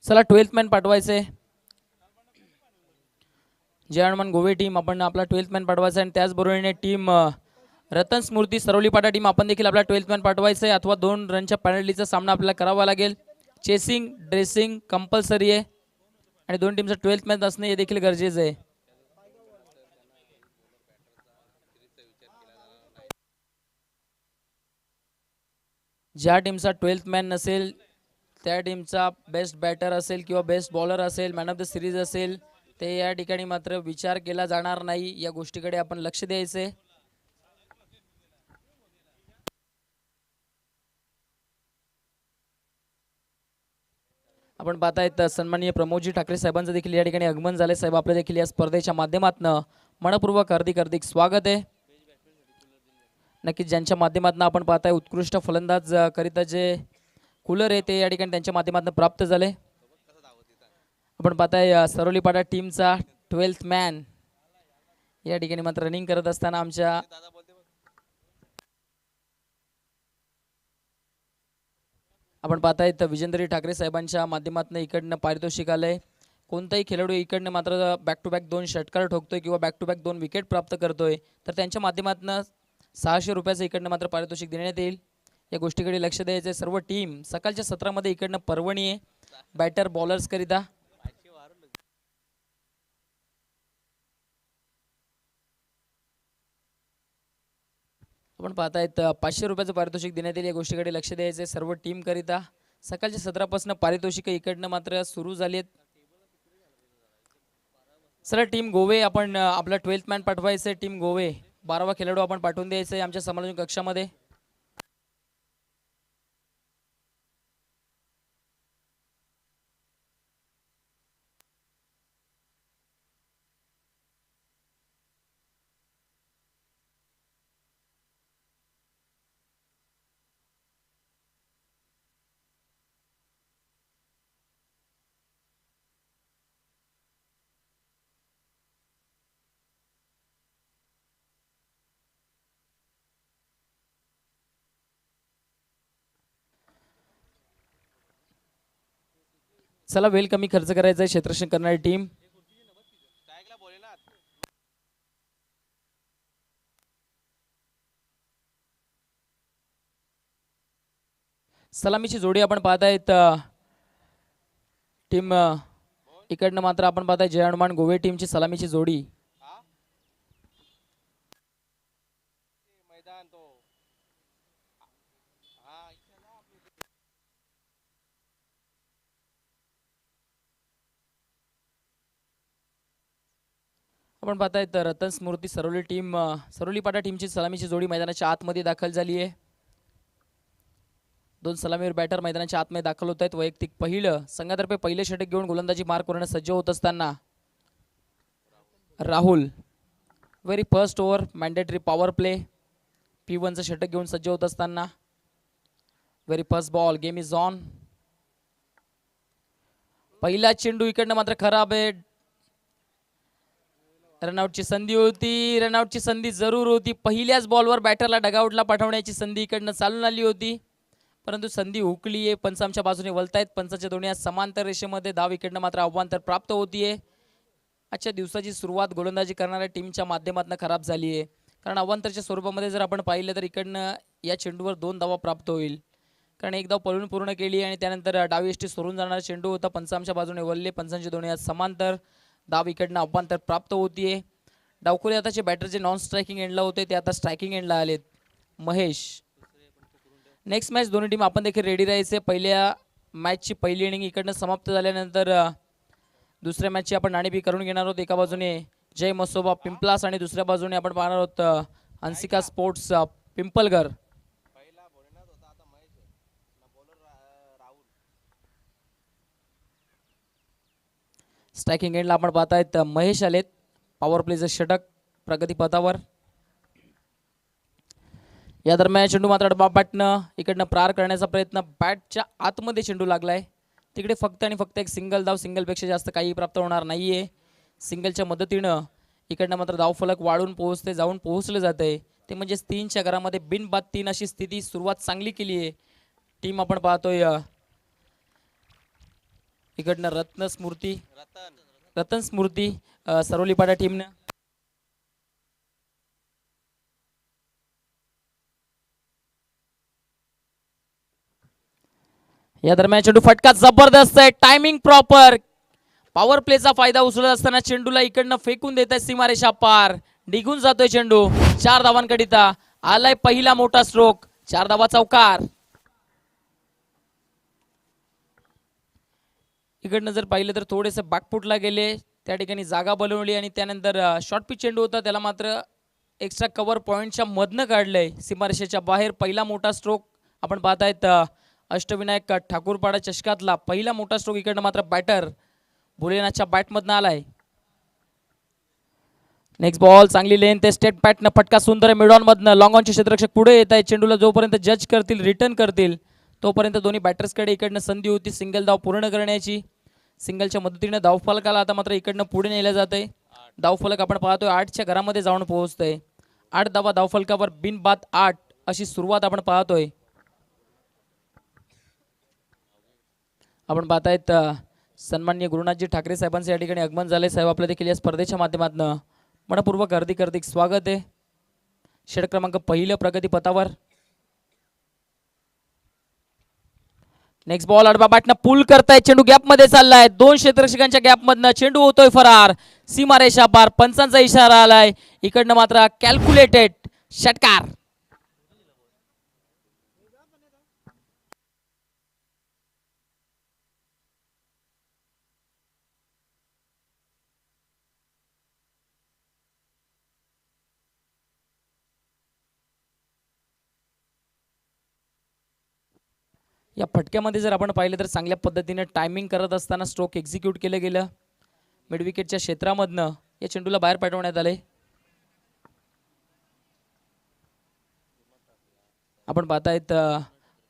चला 12th man पाठवायचे जय हनुमान गोवे team आपण आपला 12th मॅन पाठवायचा आणि त्याचबरोबरीने टीम रतन स्मृती सरवली पाटा टीम आपण देखील आपला 12th मॅन पाठवायचा आहे अथवा 2 रनच्या पेनल्टीचा सामना आपल्याला करावा लागेल. चेसिंग ड्रेसिंग कंपल्सरी आहे आणि 2 टीमचा 12th मॅन असणे हे देखील गरजेचं आहे. ज्या टीमचा 12th मॅन नसेल त्या टीमचा बेस्ट बॅटर असेल किंवा बेस्ट बॉलर असेल मॅन ऑफ द सिरीज असेल ते या ठिकाणी मात्र विचार केला जाणार नाही. या गोष्टीकडे आपण लक्ष द्यायचे. आपण पाहतायत सन्माननीय प्रमोदजी ठाकरे साहेबांचं देखील या ठिकाणी आगमन झाले. साहेब आपल्या देखील या स्पर्धेच्या माध्यमातून मनपूर्वक हार्दिक स्वागत आहे. नक्कीच ज्यांच्या माध्यमातून आपण पाहताय उत्कृष्ट फलंदाज करिता जे कूलर आहे ते या ठिकाणी त्यांच्या माध्यमातून प्राप्त झाले. आपण पाहताय सरवली पाटा टीमचा 12th मॅन या ठिकाणी मात्र रनिंग करत असताना आमच्या आपण पाहताय विजेंद्र ठाकरे साहेबांच्या माध्यमातून इकडनं पारितोषिक आलंय. कोणताही खेळाडू इकडनं मात्र बॅक टू बॅक 2 षटकार ठोकतोय किंवा बॅक टू बॅक 2 विकेट प्राप्त करतोय तर त्यांच्या माध्यमातून 600 रुपयाचं इकडनं मात्र पारितोषिक देण्यात येईल. या गोष्टीकडे लक्ष द्यायचं. सर्व टीम सकाळच्या सत्रामध्ये इकडनं पर्वणी आहे बॅटर बॉलर्स करिता. आपण पाहतायत 500 रुपयाचं पारितोषिक देण्यात येईल. या गोष्टीकडे लक्ष द्यायचं सर्व टीम करिता. सकाळच्या सत्रापासून पारितोषिक इकडनं मात्र सुरू झाली आहेत. सर टीम गोवे आपण आपला 12th मॅन पाठवायचं. टीम गोवे 12वा खेळाडू आपण पाठवून द्यायचं आमच्या समालोचन कक्षामध्ये. चला वेळ कमी खर्च करायचा आहे क्षेत्ररक्षण करणारी टीम. सलामीची जोडी आपण पाहतायत टीम इकडनं मात्र आपण पाहताय जय हनुमान गोवे टीमची सलामीची जोडी. आपण पाहतायत रतन स्मृती सरवली टीम सरवली पाटा टीमची सलामीची जोडी मैदानाच्या आतमध्ये दाखल झाली आहे. 2 सलामीवर बॅटर मैदानाच्या आतमध्ये दाखल होत आहेत. वैयक्तिक पहिलं संघातर्फे पहिले षटक घेऊन गोलंदाजी मार करण्यास सज्ज होत असताना Rahul very first over mandatory power play P1चं षटक घेऊन सज्ज होत असताना very first ball game is on. पहिला चेंडू इकडनं मात्र खराब आहे. रनआउटची संधी होती. रनआउटची संधी जरूर होती. पहिल्याच बॉलवर बॅटरला डगआउटला पाठवण्याची संधी इकडनं चालून आली होती परंतु संधी हुकली आहे. पंच आमच्या बाजूने वळतायत. पंचाच्या दोन्ही समांतर रेषेमध्ये धाव इकडनं मात्र आव्हांतर प्राप्त होतीये. आजच्या दिवसाची सुरुवात गोलंदाजी करणाऱ्या टीमच्या माध्यमातून खराब झाली आहे कारण अवांतरच्या स्वरूपामध्ये जर आपण पाहिलं तर इकडनं या चेंडूवर 2 धावा प्राप्त होईल कारण एक धाव पळून पूर्ण केली आणि त्यानंतर डावी एष्टी सोडून जाणारा चेंडू होता. पंच आमच्या बाजूने वळले. पंचांचे दोन्ही समांतर धाव इकडनं आव्हांतर प्राप्त होतीये. डावखोरी आताचे बॅटर जे नॉन स्ट्रायकिंग एंडला होते ते आता स्ट्रायकिंग एंडला आलेत. महेश नेक्स्ट मॅच दोन्ही टीम आपण देखील रेडी राहायचे. पहिल्या मॅचची पहिली इनिंग इकडनं समाप्त झाल्यानंतर दुसऱ्या मॅचची आपण नाणेफेक करून घेणार आहोत. एका बाजूने जय मसोबा पिंपलास आणि दुसऱ्या बाजूने आपण पाहणार आहोत हंसिका स्पोर्ट्स पिंपलगर. स्ट्रायकिंग एंडला आपण पाहतायत महेश आलेत. पॉवर प्लेचं षटक प्रगतीपथावर. या दरम्यान चेंडू मात्र बॅटनं इकडनं प्रार करण्याचा प्रयत्न. बॅटच्या आतमध्ये चेंडू लागलाय. तिकडे फक्त आणि फक्त एक सिंगल धाव. सिंगलपेक्षा जास्त काही प्राप्त होणार नाहीये. सिंगलच्या मदतीनं इकडनं मात्र धावफलक वाढून पोहोचते जाऊन पोहोचलं जाते ते म्हणजे 3च्या घरामध्ये बिनबाद 3 अशी स्थिती. सुरुवात चांगली केली आहे टीम आपण पाहतोय इकडनं रतन स्मृती सरोलीपाडा टीमनं. या दरम्यान चेंडू फटका जबरदस्त आहे, टायमिंग प्रॉपर. पॉवर प्लेचा फायदा उचलत असताना चेंडूला इकडनं फेकून देत आहे सीमारेषा पार. निघून जातोय चेंडू. 4 धावांकरिता आलाय पहिला मोठा स्ट्रोक. 4 धावा चौकार. इकडनं जर पाहिलं तर थोडेसे बॅकफुटला गेले, त्या ठिकाणी जागा बनवली आणि त्यानंतर शॉर्ट पिच चेंडू होता, त्याला मात्र एक्स्ट्रा कव्हर पॉईंटच्या मधनं काढलंय सीमारेषेच्या बाहेर. पहिला मोठा स्ट्रोक आपण पाहतायत. अष्टविनायक ठाकूरपाडा चषकातला पहिला मोठा स्ट्रोक इकडनं मात्र बॅटर भोलेनाथच्या बॅटमधनं आलाय. नेक्स्ट बॉल चांगली लेन ते स्टेट बॅटनं फटका सुंदर मिड ऑन मधनं. लॉंग ऑनचे क्षेत्ररक्षक पुढे येत आहेत. चेंडूला जोपर्यंत जज करतील, रिटर्न करतील, तोपर्यंत दोन्ही बॅटर्सकडे इकडनं संधी होती सिंगल धाव पूर्ण करण्याची. सिंगलच्या मदतीने धावफलकाला आता मात्र इकडनं पुढे नेलं जातंय. धावफलक आपण पाहतोय 8च्या घरामध्ये जाऊन पोहोचतोय. 8 धावा धावफलकावर बिनबाद 8 अशी सुरुवात आपण पाहतोय. आपण पाहतायत सन्माननीय गुरुनाथजी ठाकरे साहेबांचे या ठिकाणी आगमन झाले. साहेब आपल्या देखील या स्पर्धेच्या माध्यमातून मनपूर्वक हार्दिक स्वागत आहे. षटक क्रमांक पहिलं प्रगती पथावर. नेक्स्ट बॉल आडवा बॅटनं पुल करतायत. चेंडू गॅप मध्ये चाललाय. 2 क्षेत्ररक्षकांच्या गॅप मधनं चेंडू होतोय फरार. सीमारेषा पार. पंचांचा इशारा आलाय. इकडनं मात्र कॅल्क्युलेटेड षटकार. या फटक्यामध्ये जर आपण पाहिलं तर चांगल्या पद्धतीने टायमिंग करत असताना स्ट्रोक एक्झिक्यूट केलं गेलं. मिड विकेटच्या क्षेत्रामधनं या चेंडूला बाहेर पाठवण्यात आले. आपण पाहतायत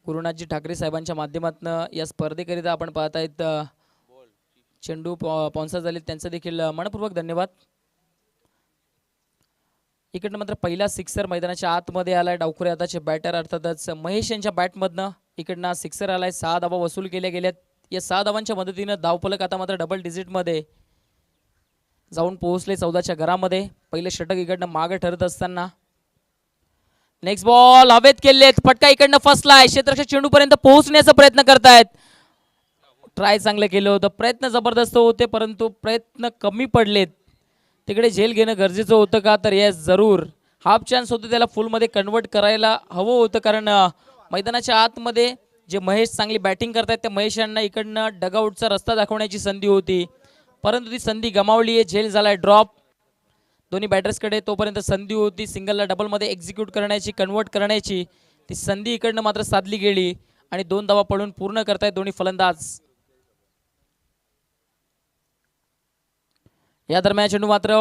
गुरुनाथजी ठाकरे साहेबांच्या माध्यमातून या स्पर्धेकरिता आपण पाहतायत चेंडू स्पॉन्सर झाले, त्यांचं देखील मनपूर्वक धन्यवाद. इकडनं मात्र पहिला सिक्सर मैदानाच्या आतमध्ये आलाय. डावखुरे हाताचे बॅटर अर्थातच महेश यांच्या बॅटमधनं इकडनं सिक्सर आलाय. 6 धावा वसूल केल्या गेल्यात. या 6 धावांच्या मदतीनं धावफलक आता मात्र डबल डिजिटमध्ये जाऊन पोहोचले 14च्या घरामध्ये. पहिलं षटक इकडनं मागे ठरत असताना नेक्स्ट बॉल हवेत केलेत. फटका इकडनं फसलाय. क्षेत्ररक्षक चेंडू पर्यंत पोहोचण्याचा प्रयत्न करतायत. ट्राय चांगलं केलं होतं, प्रयत्न जबरदस्त होते, परंतु प्रयत्न कमी पडलेत. तिकडे झेल घेणं गरजेचं होतं का? तर येस जरूर. हाफ चान्स होतं, त्याला फुलमध्ये कन्वर्ट करायला हवं होतं. कारण मैदानाच्या आतमध्ये जे महेश चांगली बॅटिंग करतायत त्या महेश यांना इकडनं डगआउटचा रस्ता दाखवण्याची संधी होती, परंतु ती संधी गमावली आहे. झेल झालाय ड्रॉप दोन्ही बॅटर्सकडे. तोपर्यंत संधी होती सिंगलला डबलमध्ये एक्झिक्यूट करण्याची, कन्वर्ट करण्याची. ती संधी इकडनं मात्र साधली गेली आणि 2 धावा पडून पूर्ण करतायत दोन्ही फलंदाज. या दरम्यान चेंडू मात्र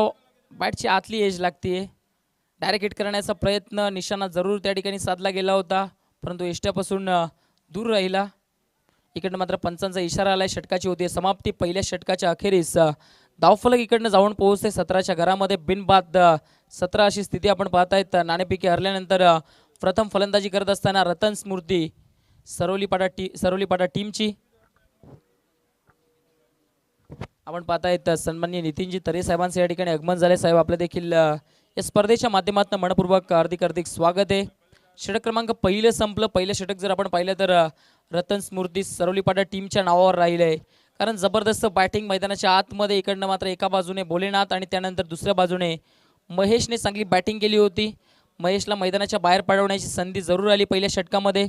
बॅटची आतली एज लागते. डायरेक्ट हिट करण्याचा प्रयत्न निशाणा जरूर त्या ठिकाणी साधला गेला होता, परंतु यष्ट्यापासून दूर राहिला. इकडनं मात्र पंचांचा इशारा आलाय. षटकाची होती समाप्ती. पहिल्या षटकाच्या अखेरीस धावफलक इकडनं जाऊन पोहोचते 17च्या घरामध्ये बिनबाद 17 अशी स्थिती आपण पाहतायत. नाणेफेकी हरल्यानंतर प्रथम फलंदाजी करत असताना रतन स्मृती सरोलीपाडा टीमची. आपण पाहतायत सन्माननीय नितीनजी तरे साहेबांचे या ठिकाणी आगमन झाले. साहेब आपल्या देखील या स्पर्धेच्या माध्यमातून मनपूर्वक हार्दिक स्वागत आहे. षटक क्रमांक पहिलं संपलं. पहिलं षटक जर आपण पाहिलं तर रतन स्मृती सरोलीपाडा टीमच्या नावावर राहिलंय, कारण जबरदस्त बॅटिंग मैदानाच्या आतमध्ये. इकडनं मात्र एका बाजूने भोलेनाथ आणि त्यानंतर दुसऱ्या बाजूने महेशने चांगली बॅटिंग केली होती. महेशला मैदानाच्या बाहेर पाडवण्याची संधी जरूर आली पहिल्या षटकामध्ये,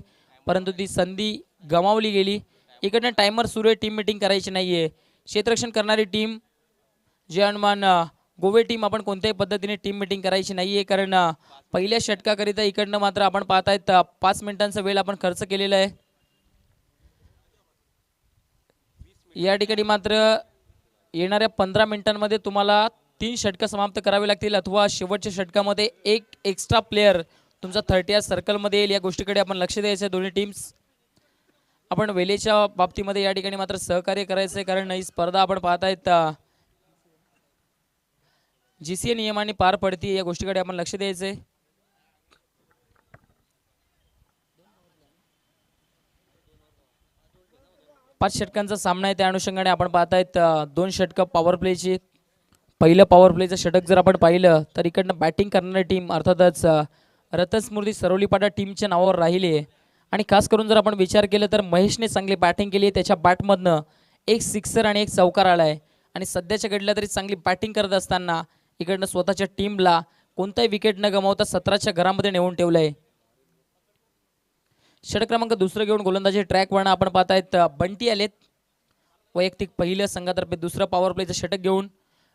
परंतु ती संधी गमावली गेली. इकडनं टायमर सुरू आहे, टीम मिटिंग करायची नाहीये. क्षेत्ररक्षण करणारी टीम जे अनुमान गोवे टीम आपण कोणत्याही पद्धतीने टीम मिटिंग करायची नाहीये, कारण पहिल्या षटकाकरिता इकडनं मात्र आपण पाहतायत 5 मिनिटांचा वेळ आपण खर्च केलेला आहे. या ठिकाणी मात्र येणाऱ्या 15 मिनिटांमध्ये तुम्हाला 3 षटकं समाप्त करावी लागतील, अथवा शेवटच्या षटकामध्ये एक एक्स्ट्रा प्लेयर तुमचा 30 सर्कलमध्ये येईल. या गोष्टीकडे आपण लक्ष द्यायचं दोन्ही टीम्स. आपण वेळेच्या बाबतीमध्ये या ठिकाणी मात्र सहकार्य करायचंय, कारण ही स्पर्धा आपण पाहतायत GCA नियमाने पार पडते. या गोष्टीकडे आपण लक्ष द्यायचंय. 5 षटकांचा सामना आहे, त्या अनुषंगाने आपण पाहतायत 2 षटकं पॉवर प्लेची. पहिलं पॉवर प्लेचं षटक जर आपण पाहिलं तर इकडनं बॅटिंग करणारी टीम अर्थातच रतनस्मृती सरोलीपाटा टीमच्या नावावर राहिली आहे. आणि खास करून जर आपण विचार केला तर महेशने चांगली बॅटिंग केली आहे. त्याच्या बॅटमधनं एक सिक्सर आणि एक चौकार आला आहे. आणि सध्याच्या घडल्या तरी चांगली बॅटिंग करत असताना इकडनं स्वतःच्या टीमला कोणताही विकेट न गमावता 17च्या घरामध्ये नेऊन ठेवलं आहे. षटक क्रमांक दुसरं घेऊन गोलंदाजी ट्रॅकवरनं आपण पाहतायत बंटी आलेत. वैयक्तिक पहिलं संघातर्फे दुसरं पॉवर प्लेचं षटक घेऊन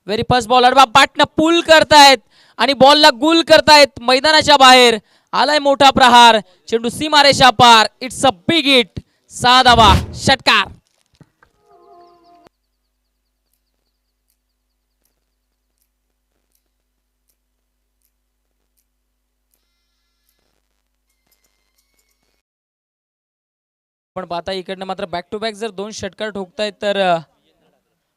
व्हेरी फर्स्ट बॉल अडवा बॅटनं पुल करतायत आणि बॉलला गुल करतायत. मैदानाच्या बाहेर आलाय मोठा प्रहार. चेंडू सीमारेषा पार. It's a big hit. 6 धावा षटकार. पण पाहता इकडनं मात्र बॅक टू बॅक जर 2 षटकार ठोकतायत तर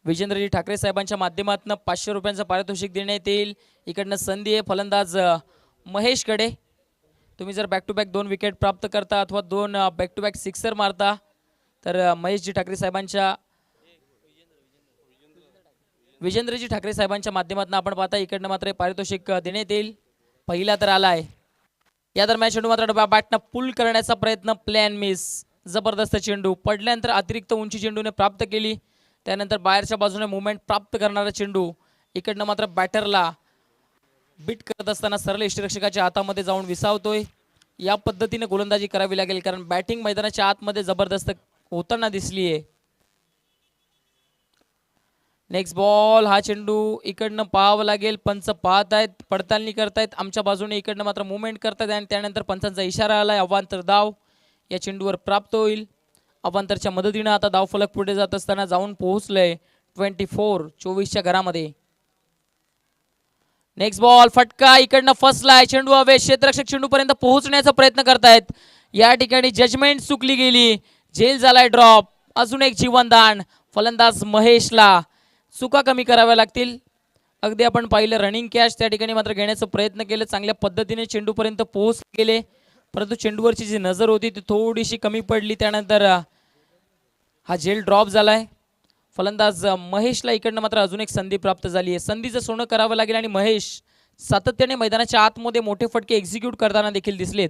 विजेंद्रजी ठाकरे साहेबांच्या माध्यमातून 500 रुपयांचं पारितोषिक देण्यात येईल. इकडनं संधी आहे फलंदाज महेशकडे. तुम्ही जर बॅक टू बॅक 2 विकेट प्राप्त करता अथवा 2 बॅक टू बॅक सिक्सर मारता तर महेशजी ठाकरे साहेबांच्या विजेंद्रजी ठाकरे साहेबांच्या माध्यमातून आपण पाहता इकडनं मात्र पारितोषिक देण्यात येईल. पहिला तर आलाय. या दरम्यान चेंडू मात्र बॅटनं पुल करण्याचा प्रयत्न प्लॅन मिस. जबरदस्त चेंडू पडल्यानंतर अतिरिक्त उंची चेंडूने प्राप्त केली. त्यानंतर बाहेरच्या बाजूने मुवमेंट प्राप्त करणारा चेंडू इकडनं मात्र बॅटरला बीट करत असताना सरळ यष्टिरक्षकाच्या हातामध्ये जाऊन विसावतोय. या पद्धतीने गोलंदाजी करावी लागेल कारण बॅटिंग मैदानाच्या आतमध्ये जबरदस्त होताना दिसली आहे. Next ball. हा चेंडू इकडनं पाहावं लागेल. पंच पाहत आहेत, पडताळणी करतायत. आमच्या बाजूने इकडनं मात्र मुवमेंट करतायत आणि त्यानंतर पंचांचा इशारा आलाय. अवांतर धाव या चेंडूवर प्राप्त होईल. अवांतरच्या मदतीनं आता धावफलक पुढे जात असताना जाऊन पोहोचलंय 24-24च्या घरामध्ये. Next ball. फटका इकडनं फसलाय. चेंडू हवे. क्षेत्ररक्षक चेंडू पर्यंत पोहोचण्याचा प्रयत्न करतायत. या ठिकाणी जजमेंट चुकली गेली. झेल झालाय ड्रॉप. अजून एक जीवनदान फलंदाज महेशला. चुका कमी कराव्या लागतील. अगदी आपण पाहिलं रनिंग कॅच त्या ठिकाणी मात्र घेण्याचा प्रयत्न केला. चांगल्या पद्धतीने चेंडूपर्यंत पोहोच गेले परंतु चेंडूवरची जी नजर होती ती थोडीशी कमी पडली. त्यानंतर हा झेल ड्रॉप झालाय. फलंदाज महेशला इकडनं मात्र अजून एक संधी प्राप्त झाली आहे. संधीचं सोनं करावं लागेल आणि महेश सातत्याने मैदानाच्या आतमध्ये मोठे फटके एक्झिक्यूट करताना देखील दिसलेत.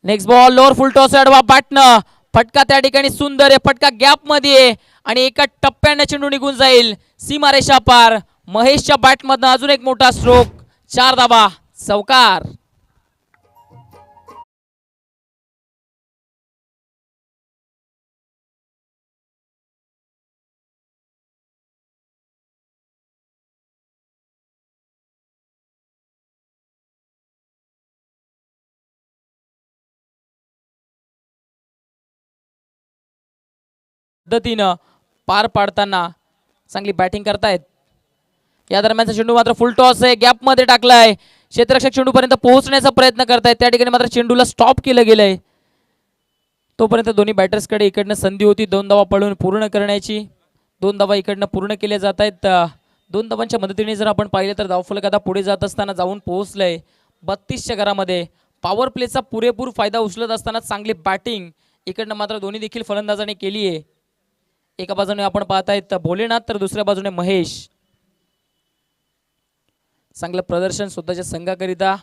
Next ball. Lower full toss अडवा बॅटनं. फटका त्या ठिकाणी सुंदर आहे. फटका गॅप मध्ये आणि एका टप्प्याने चेंडू निघून जाईल सीमारेषा पार. महेशच्या बॅटमधनं अजून एक मोठा स्ट्रोक. 4 धावा चौकार. पद्धतीनं पार पाडताना चांगली बॅटिंग करतायत. या दरम्यानचा चेंडू मात्र फुल टॉस आहे. गॅप मध्ये टाकलाय. क्षेत्ररक्षक चेंडू पर्यंत पोहोचण्याचा प्रयत्न करतायत. त्या ठिकाणी मात्र चेंडूला स्टॉप केलं गेलंय. तोपर्यंत दोन्ही बॅटर्सकडे इकडनं संधी होती 2 धावा पळून पूर्ण करण्याची. 2 धावा इकडनं पूर्ण केल्या जात आहेत. 2 धावांच्या मदतीने जर आपण पाहिलं तर धावफलक आता पुढे जात असताना जाऊन पोहोचलंय 32च्या घरामध्ये. पॉवर प्लेचा पुरेपूर फायदा उचलत असताना चांगली बॅटिंग इकडनं मात्र दोन्ही देखील फलंदाजांनी केली आहे. एका बाजूने आपण पाहतायत भोलेनाथ तर दुसऱ्या बाजूने महेश. चांगलं प्रदर्शन स्वतःच्या संघाकरिता.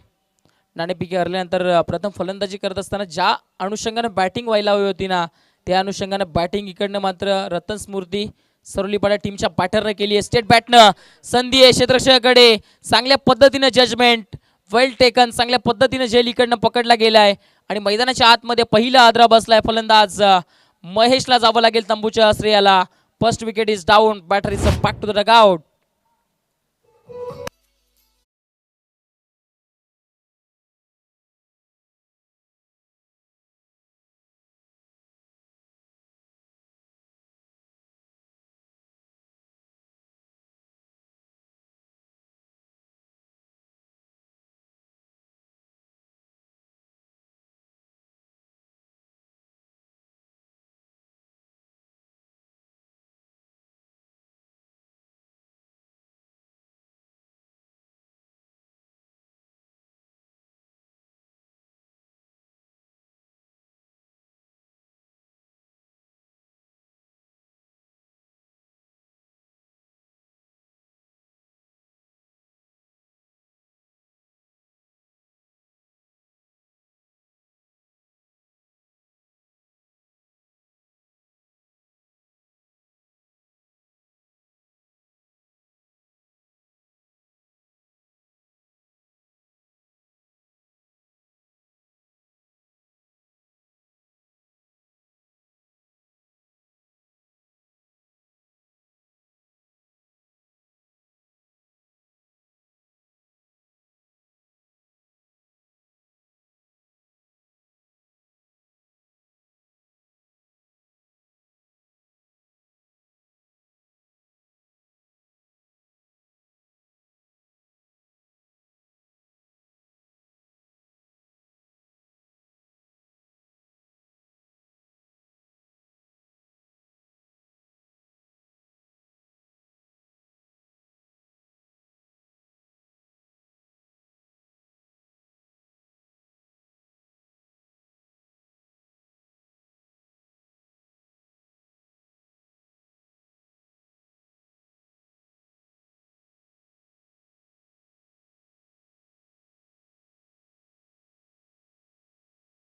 नाणेफेकी हरल्यानंतर प्रथम फलंदाजी करत असताना ज्या अनुषंगाने बॅटिंग व्हायला हवी होती ना त्या अनुषंगाने बॅटिंग इकडनं मात्र रतन स्मृती सरोलीपाडा टीमच्या बॅटरने केली आहे. स्टेट बॅटनं संधी आहे क्षेत्ररक्षकाकडे. चांगल्या पद्धतीने जजमेंट वेल टेकन. चांगल्या पद्धतीने झेल इकडनं पकडला गेलाय आणि मैदानाच्या आतमध्ये पहिला आदरा बसलाय. फलंदाज महेशला जावं लागेल तंबूच्या श्रेयाला. First wicket is down. Batter is back to the dugout.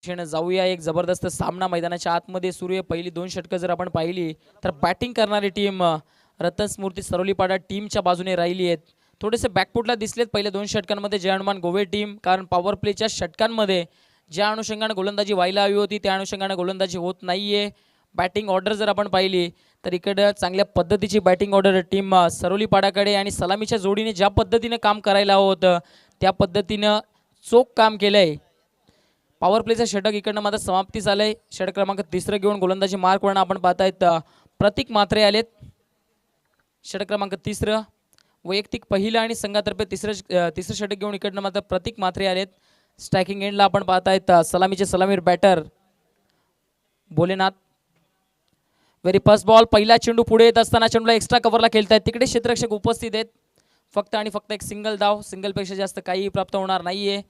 जाऊया. एक जबरदस्त सामना मैदानाच्या आतमध्ये सुरू आहे. पहिली 2 षटकं जर आपण पाहिली तर बॅटिंग करणारी टीम रतन स्मृती सरोलीपाडा टीमच्या बाजूने राहिली आहेत. थोडेसे बॅकफुटला दिसलेत पहिल्या 2 षटकांमध्ये जय हनुमान गोवे टीम, कारण पॉवर प्लेच्या षटकांमध्ये ज्या अनुषंगाने गोलंदाजी व्हायला हवी होती त्या अनुषंगाने गोलंदाजी होत नाहीये. बॅटिंग ऑर्डर जर आपण पाहिली तर इकडे चांगल्या पद्धतीची बॅटिंग ऑर्डर टीम सरोलीपाडाकडे, आणि सलामीच्या जोडीने ज्या पद्धतीने काम करायला हवं होतं त्या पद्धतीनं चोख काम केलंय. पॉवर प्लेचं षटक इकडनं मात्र समाप्तीस आलंय. षटक क्रमांक 3 घेऊन गोलंदाजी मार्क वरनं आपण पाहतायत प्रतीक म्हात्रे आलेत. षटक क्रमांक 3 वैयक्तिक पहिलं आणि संघातर्फे तिसरं षटक घेऊन इकडनं मात्र प्रतीक म्हात्रे आलेत. स्ट्रायकिंग एंडला आपण पाहतायत सलामीचे सलामीर batter Bholenath. Very first ball. पहिला चेंडू पुढे येत असताना चेंडूला एक्स्ट्रा कव्हरला खेळतायत. तिकडे क्षेत्ररक्षक उपस्थित आहेत. फक्त आणि फक्त एक सिंगल धाव, सिंगलपेक्षा जास्त काहीही प्राप्त होणार नाहीये.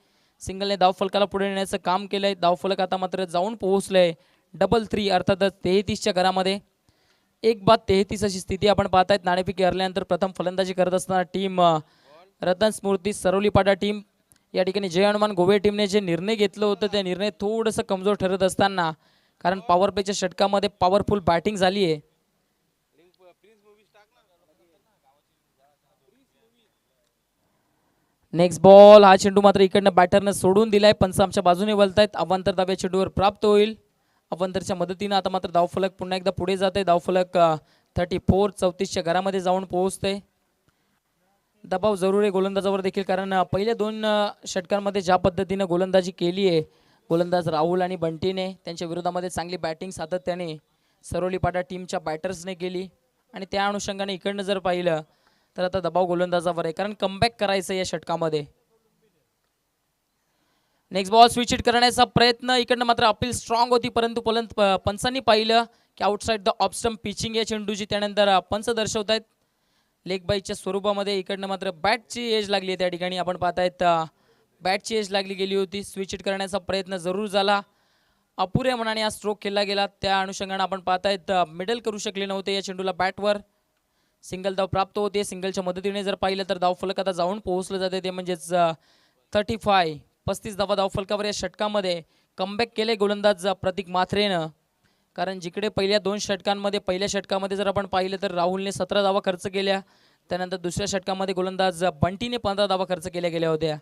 सिंगलने धावफलकाला पुढे नेण्याचं काम केलंय. धावफलक आता मात्र जाऊन पोहोचलंय डबल 3 अर्थातच 33च्या घरामध्ये. 1-33 अशी स्थिती आपण पाहतायत. नाणेफेक हरल्यानंतर प्रथम फलंदाजी करत असताना टीम रतन स्मृती सरोलीपाडा टीम, या ठिकाणी जय हनुमान गोवे टीमने जे निर्णय घेतलं होतं ते निर्णय थोडंसं कमजोर ठरत असताना, कारण पॉवर प्लेच्या षटकामध्ये पॉवरफुल बॅटिंग झाली आहे. Next ball. हा चेंडू मात्र इकडनं बॅटरनं सोडून दिलाय. पंच आमच्या बाजूने वळतायत. अवांतर धाव या चेंडूवर प्राप्त होईल. अवांतरच्या मदतीनं आता मात्र धावफलक पुन्हा एकदा पुढे जाते. धावफलक 34-34च्या घरामध्ये जाऊन पोहोचते. दबाव जरूर आहे गोलंदाजावर देखील, कारण पहिल्या 2 षटकांमध्ये ज्या पद्धतीनं गोलंदाजी केली आहे गोलंदाज राहुल आणि बंटीने, त्यांच्या विरोधामध्ये चांगली बॅटिंग सातत्याने सरोलीपाडा टीमच्या बॅटर्सने केली, आणि त्या अनुषंगाने इकडनं जर पाहिलं तर आता दबाव गोलंदाजावर आहे, कारण कमबॅक करायचं या षटकामध्ये. Next ball. स्विच हिट करण्याचा प्रयत्न इकडनं मात्र अपील स्ट्रॉंग होती, परंतु पंचांनी पाहिलं की outside the off stump pitching या चेंडूची. त्यानंतर पंच दर्शवत आहेत लेग बाईच्या स्वरूपामध्ये. इकडनं मात्र बॅटची एज लागली आहे. त्या ठिकाणी आपण पाहतायत बॅटची एज लागली गेली होती. स्विच हिट करण्याचा प्रयत्न जरूर झाला, अपुऱ्या मनाने हा स्ट्रोक केला गेला. त्या अनुषंगाने आपण पाहतायत मिडल करू शकले नव्हते या चेंडूला बॅटवर. सिंगल धाव प्राप्त होते. सिंगलच्या मदतीने जर पाहिलं तर धावफलक आता जाऊन पोहोचलं जाते, ते म्हणजेच 35 धावा धावफलकावर या षटकामध्ये. कमबॅक केले गोलंदाज प्रतीक म्हात्रेनं, कारण जिकडे पहिल्या 2 षटकांमध्ये पहिल्या षटकामध्ये जर आपण पाहिलं तर राहुलने 17 धावा खर्च केल्या. त्यानंतर दुसऱ्या षटकामध्ये गोलंदाज बंटीने 15 धावा खर्च केल्या गेल्या होत्या.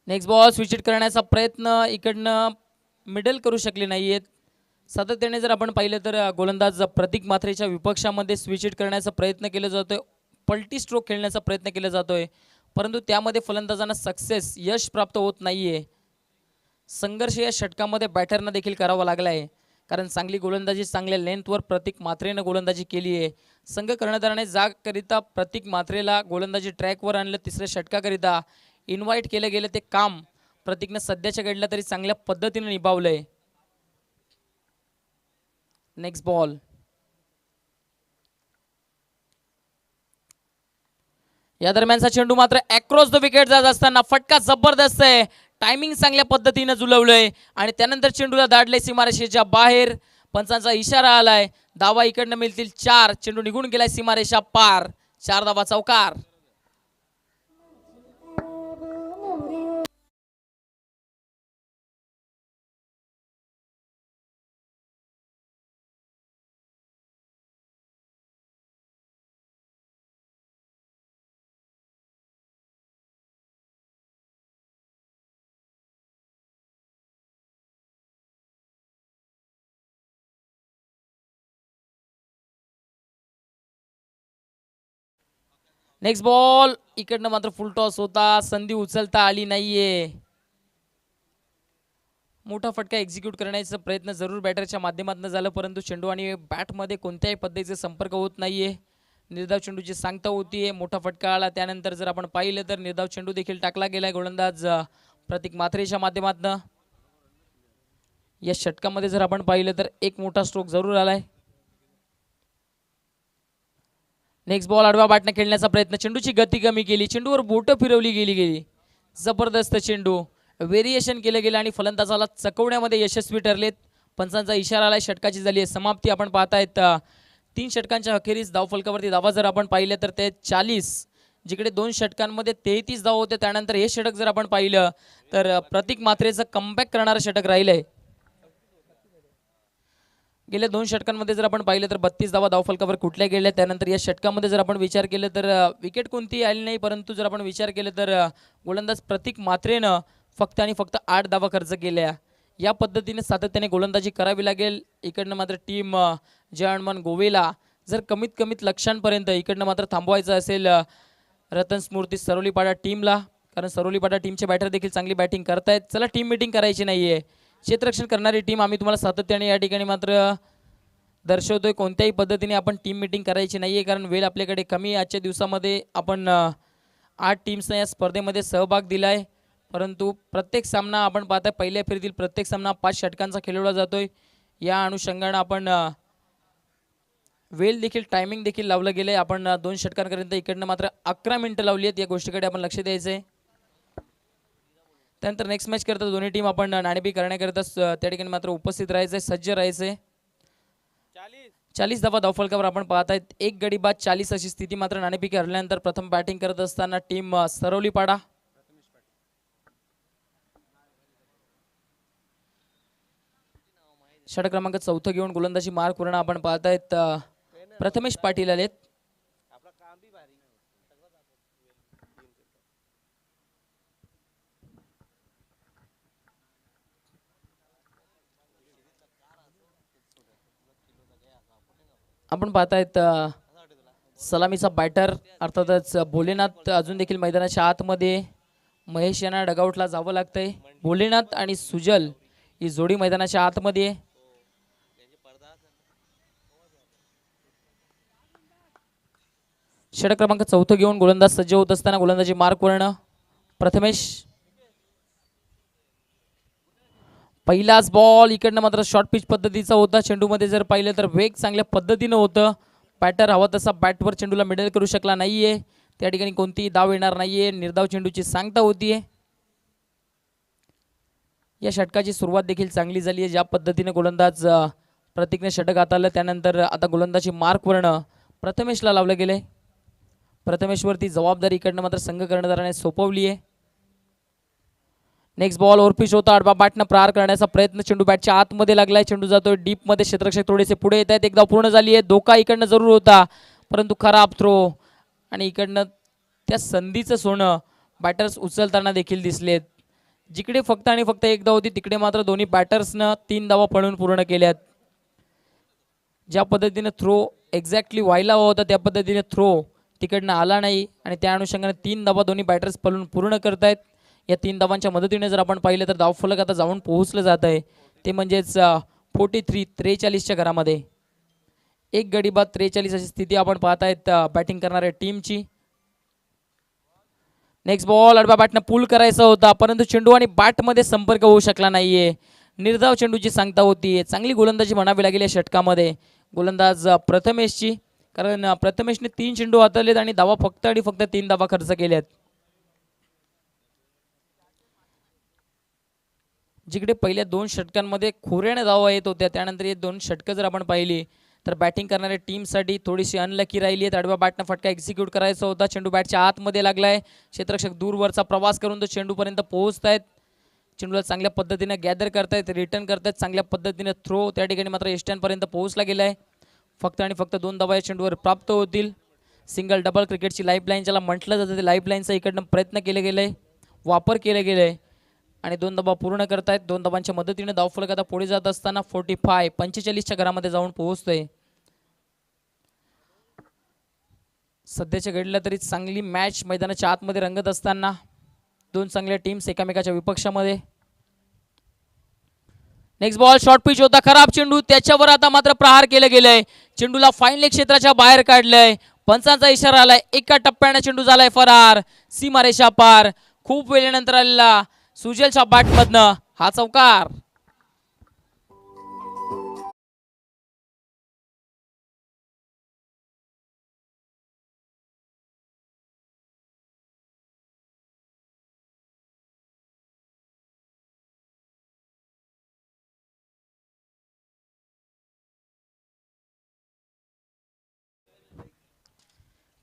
Next ball. स्विच हिट करण्याचा प्रयत्न इकडनं मिडल करू शकले नाहीयेत. सातत्याने जर आपण पाहिलं तर गोलंदाज प्रतीक म्हात्रेच्या विपक्षामध्ये स्विच हिट करण्याचा प्रयत्न केला जातोय, पलटी स्ट्रोक खेळण्याचा प्रयत्न केला जातोय, परंतु त्यामध्ये फलंदाजांना सक्सेस यश प्राप्त होत नाहीये. संघर्ष या षटकामध्ये बॅटरना देखील करावा लागला आहे, कारण चांगली गोलंदाजी चांगल्या लेंथवर प्रतीक म्हात्रेनं गोलंदाजी केली आहे. संघ कर्णधाराने जागकरिता प्रतीक म्हात्रेला गोलंदाजी ट्रॅकवर आणलं. तिसऱ्या षटकाकरिता इन्व्हाइट केलं गेलं ते काम प्रतीकनं सध्याच्या घडलं तरी चांगल्या पद्धतीने निभावलंय. Next ball. या दरम्यानचा चेंडू मात्र अक्रॉस द विकेट जात असताना फटका जबरदस्त आहे. टायमिंग चांगल्या पद्धतीनं जुलवलंय आणि त्यानंतर चेंडूला दाडले सीमारेषेच्या बाहेर. पंचांचा इशारा आलाय. धावा इकडनं मिळतील 4. चेंडू निघून गेलाय सीमारेषा पार. 4 धावा चौकार. Next ball. इकडनं मात्र फुल टॉस होता, संधी उचलता आली नाहीये. मोठा फटका एक्झिक्यूट करण्याचा प्रयत्न जरूर बॅटरच्या माध्यमातून झाला, परंतु चेंडू आणि बॅटमध्ये कोणत्याही पद्धतीचे संपर्क होत नाहीये. निर्धाव चेंडूची सांगता होतीये. मोठा फटका आला. त्यानंतर जर आपण पाहिलं तर निर्धाव चेंडू देखील टाकला गेलाय गोलंदाज प्रतीक म्हात्रेच्या माध्यमातून. या षटकामध्ये जर आपण पाहिलं तर एक मोठा स्ट्रोक जरूर आलाय. Next ball. आडवा बॅटने खेळण्याचा प्रयत्न. चेंडूची गती कमी केली, चेंडूवर बोटं फिरवली गेली. जबरदस्त चेंडू. व्हेरिएशन केलं गेलं आणि फलंदाजाला चकवण्यामध्ये यशस्वी ठरलेत. पंचांचा इशारा आलाय. षटकाची झाली आहे समाप्ती. आपण पाहतायत 3 षटकांच्या अखेरीस धावफलकावरती धावा जर आपण पाहिल्या तर ते 40. जिकडे 2 षटकांमध्ये 33 धावा होत्या, त्यानंतर हे षटक जर आपण पाहिलं तर प्रतीक म्हात्रेचं कमबॅक करणारं षटक राहिलंय. गेल्या 2 षटकांमध्ये जर आपण पाहिलं तर 32 धावा धावफलकावर कुठल्या गेल्या. त्यानंतर या षटकामध्ये जर आपण विचार केलं तर विकेट कोणती आली नाही, परंतु जर आपण विचार केलं तर गोलंदाज प्रतीक म्हात्रेनं फक्त आणि फक्त 8 धावा खर्च केल्या. या पद्धतीने सातत्याने गोलंदाजी करावी लागेल. इकडनं मात्र टीम जयहनुमान गोवेला जर कमीत कमीत लक्षांपर्यंत इकडनं मात्र थांबवायचं असेल रतन स्मृती सरोलीपाडा टीमला, कारण सरोलीपाडा टीमचे बॅटर देखील चांगली बॅटिंग करतायत. चला टीम मीटिंग करायची नाहीये. क्षेत्ररक्षण करणारी टीम आम्ही तुम्हाला सातत्याने या ठिकाणी मात्र दर्शवतोय. कोणत्याही पद्धतीने आपण टीम मीटिंग करायची नाहीये, कारण वेळ आपल्याकडे कमी. आजच्या दिवसामध्ये आपण 8 टीम्सने या स्पर्धेमध्ये सहभाग दिलाय, परंतु प्रत्येक सामना आपण पाहताय पहिल्या फेरीतील प्रत्येक सामना 5 षटकांचा खेळवला जातोय. या अनुषंगानं आपण वेळ देखील टायमिंग देखील लावलं गेलंय. आपण 2 षटकांपर्यंत इकडनं मात्र 11 मिनिटं लावली आहेत. या गोष्टीकडे आपण लक्ष द्यायचंय. त्यानंतर नेक्स्ट मॅच करता दोन्ही टीम आपण नाणेफेक करण्याकरिता त्या ठिकाणी मात्र उपस्थित राहायचंय, सज्ज राहायचंय. 40 धावा धावफलकावर आपण पाहतायत. एक गडी बाद 40 अशी स्थिती मात्र नाणेफेकी हरल्यानंतर प्रथम बॅटिंग करत असताना टीम सरोलीपाडा. षटक क्रमांक 4 घेऊन गोलंदाजी मार्क करणं आपण पाहतायत प्रथमेश पाटील आलेत. आपण पाहतायत सलामीचा बॅटर अर्थातच भोलेनाथ अजून देखील मैदानाच्या आतमध्ये. महेश यांना डगआउटला जावं लागतंय. भोलेनाथ आणि सुजल ही जोडी मैदानाच्या आतमध्ये. षटक क्रमांक 4 घेऊन गोलंदाज सज्ज होत असताना गोलंदाजी मार्क करणं प्रथमेश. पहिलाच बॉल इकडनं मात्र शॉर्ट पिच पद्धतीचा होता. चेंडूमध्ये जर पाहिलं तर वेग चांगल्या पद्धतीनं होतं. बॅटर हवा तसा बॅटवर चेंडूला मिडल करू शकला नाहीये. त्या ठिकाणी कोणतीही धाव येणार नाहीये. निर्धाव चेंडूची सांगता होतीये. या षटकाची सुरुवात देखील चांगली झाली आहे. ज्या पद्धतीने गोलंदाज प्रतीकने षटक हाताळलं, त्यानंतर आता गोलंदाजी मार्क करणं प्रथमेशला लावलं गेलंय. प्रथमेशवरती जबाबदारी इकडनं मात्र संघ कर्णधाराने सोपवली आहे. नेक्स्ट बॉल ओव्हरपिच होता. आडवा बॅटनं प्रहार करण्याचा प्रयत्न, चेंडू बॅटच्या आतमध्ये लागलाय. चेंडू जातोय डीप मध्ये. क्षेत्ररक्षक थोडेसे पुढे येत आहेत. एकदा पूर्ण झाली आहे. धोका इकडनं जरूर होता, परंतु खराब थ्रो. आणि इकडनं त्या संधीचं सोनं बॅटर्स उचलताना देखील दिसलेत. जिकडे फक्त आणि फक्त एक धाव होती, तिकडे मात्र दोन्ही बॅटर्सनं 3 धावा पळून पूर्ण केल्यात. ज्या पद्धतीने थ्रो एक्झॅक्टली व्हायला हवा होता त्या पद्धतीने थ्रो तिकडनं आला नाही, आणि त्या अनुषंगाने 3 धावा दोन्ही बॅटर्स पळून पूर्ण करतायत. या 3 धावांच्या मदतीने जर आपण पाहिलं तर धावफलक आता जाऊन पोहोचलं जात आहे, ते म्हणजेच 43 घरामध्ये. एक गडी बाद 43 अशी स्थिती आपण पाहतायत बॅटिंग करणाऱ्या टीमची. नेक्स्ट बॉल आडव्या बॅटनं पुल करायचा होता, परंतु चेंडू आणि बॅटमध्ये संपर्क होऊ शकला नाहीये. निर्धाव चेंडूची सांगता होती. चांगली गोलंदाजी म्हणावी लागेल या षटकामध्ये गोलंदाज प्रथमेशची, कारण प्रथमेशने 3 चेंडू हाताळलेत आणि धावा फक्त आणि फक्त 3 धावा खर्च केल्यात. जिकडे पहिल्या 2 षटकांमध्ये खोऱ्याने धावा येत होत्या, त्यानंतर हे 2 षटकं जर आपण पाहिली तर बॅटिंग करणाऱ्या टीमसाठी थोडीशी अनलकी राहिली आहे. आडव्या बॅटनं फटका एक्झिक्यूट करायचा होता. चेंडू बॅटच्या आतमध्ये लागलाय. क्षेत्ररक्षक दूरवरचा प्रवास करून तो चेंडूपर्यंत पोहोचतायत. चेंडूला चांगल्या पद्धतीने गॅदर करतायत, रिटर्न करतायत. चांगल्या पद्धतीने थ्रो त्या ठिकाणी मात्र एस्टॅनपर्यंत पोहोचला गेलाय. फक्त आणि फक्त 2 धावा या चेंडूवर प्राप्त होतील. सिंगल डबल क्रिकेटची लाईफलाईन ज्याला म्हटलं जातं, ते लाईफलाईनचा इकडनं प्रयत्न केले गेले, वापर केले गेले आणि 2 धावा पूर्ण करतायत. 2 धावांच्या मदतीने धावफलक आता पुढे जात असताना 45 घरामध्ये जाऊन पोहोचतोय. सध्याच्या घडीला तरी चांगली मॅच मैदानाच्या आतमध्ये रंगत असताना 2 चांगल्या टीम्स एकामेकाच्या विपक्षामध्ये. नेक्स्ट बॉल शॉर्ट पिच होता, खराब चेंडू, त्याच्यावर आता मात्र प्रहार केलं गेलंय. चेंडूला फाईन लेग क्षेत्राच्या बाहेर काढलंय. पंचांचा इशारा आलाय. एका टप्प्याने चेंडू झालाय फरार, सीमारेषा पार. खूप वेळेनंतर आलेला सुजलच्या बॅटमधनं हा चौकार.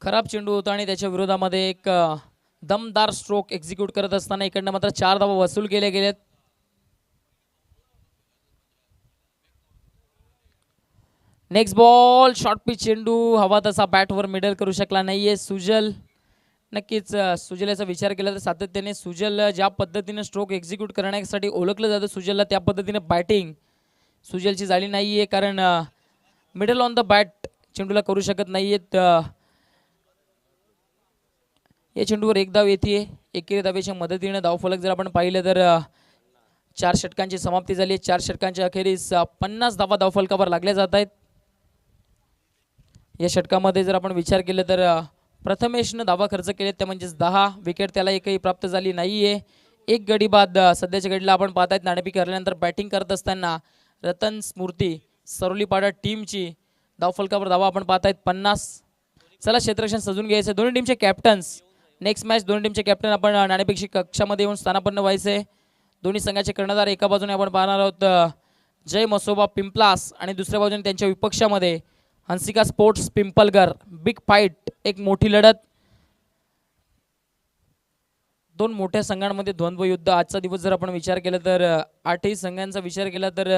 खराब चेंडू होता आणि त्याच्या विरोधामध्ये एक दमदार स्ट्रोक एक्झिक्यूट करत असताना इकडनं मात्र 4 धावा वसूल केल्या गेल्यात. नेक्स्ट बॉल शॉर्ट पिच चेंडू हवा तसा बॅटवर मिडल करू शकला नाहीये सुजल. नक्कीच सुजल याचा विचार केला तर सातत्याने सुजल ज्या पद्धतीने स्ट्रोक एक्झिक्यूट करण्यासाठी ओळखलं जातं सुजलला त्या पद्धतीने बॅटिंग सुजलची झाली नाहीये कारण मिडल ऑन द बॅट चेंडूला करू शकत नाहीयेत. या चेंडूवर एक धाव येते. एकेरी धावेच्या मदतीने धावफलक जर आपण पाहिलं तर 4 षटकांची समाप्ती झाली. 4 षटकांच्या अखेरीस 50 धावा धावफलकावर लागल्या जात आहेत. या षटकामध्ये जर आपण विचार केला तर प्रथमेशनं धावा खर्च केले ते म्हणजेच 10 विकेट त्याला एकही प्राप्त झाली नाहीये. एक गडी बाद सध्याच्या घडीला आपण पाहतायत. नाणेफेक हरल्यानंतर बॅटिंग करत असताना रतन स्मृती सरोलीपाडा टीमची धावफलकावर धावा आपण पाहतायत 50. चला क्षेत्ररक्षण सजून घ्यायचं. दोन्ही टीमचे कॅप्टन्स नेक्स्ट मॅच दोन्ही टीमचे कॅप्टन आपण नाणेफेक कक्षामध्ये येऊन स्थानापन्न व्हायचे. दोन्ही संघाचे कर्णधार एका बाजूने आपण पाहणार आहोत जय मसोबा पिंपलास आणि दुसऱ्या बाजूने त्यांच्या विपक्षामध्ये हंसिका स्पोर्ट्स पिंपलगर. बिग फाईट एक मोठी लढत. दोन मोठ्या संघांमध्ये द्वंद्वयुद्ध. आजचा दिवस जर आपण विचार केला तर 8ही संघांचा विचार केला तर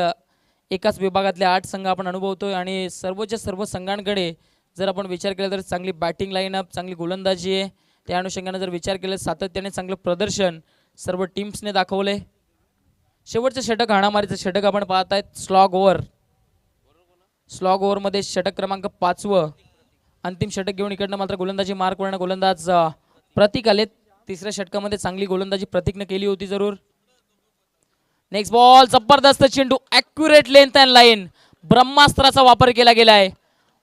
एकाच विभागातले 8 संघ आपण अनुभवतोय आणि सर्वच्या सर्व संघांकडे जर आपण विचार केला तर चांगली बॅटिंग लाईनअप चांगली गोलंदाजी आहे. त्या अनुषंगाने जर विचार केला सातत्याने चांगलं प्रदर्शन सर्व टीम्सने दाखवले. शेवटचं षटक हाणामारीचं षटक आपण पाहतायत स्लॉग ओव्हर. स्लॉग ओव्हरमध्ये षटक क्रमांक 5वं अंतिम षटक घेऊन इकडनं मात्र गोलंदाजी मार्क करणारा गोलंदाज प्रतीक आलेत. तिसऱ्या षटकामध्ये चांगली गोलंदाजी प्रतीकने केली होती जरूर. नेक्स्ट बॉल जबरदस्त चेंडू ॲक्युरेट लेंथ अँड लाईन ब्रह्मास्त्राचा वापर केला गेलाय.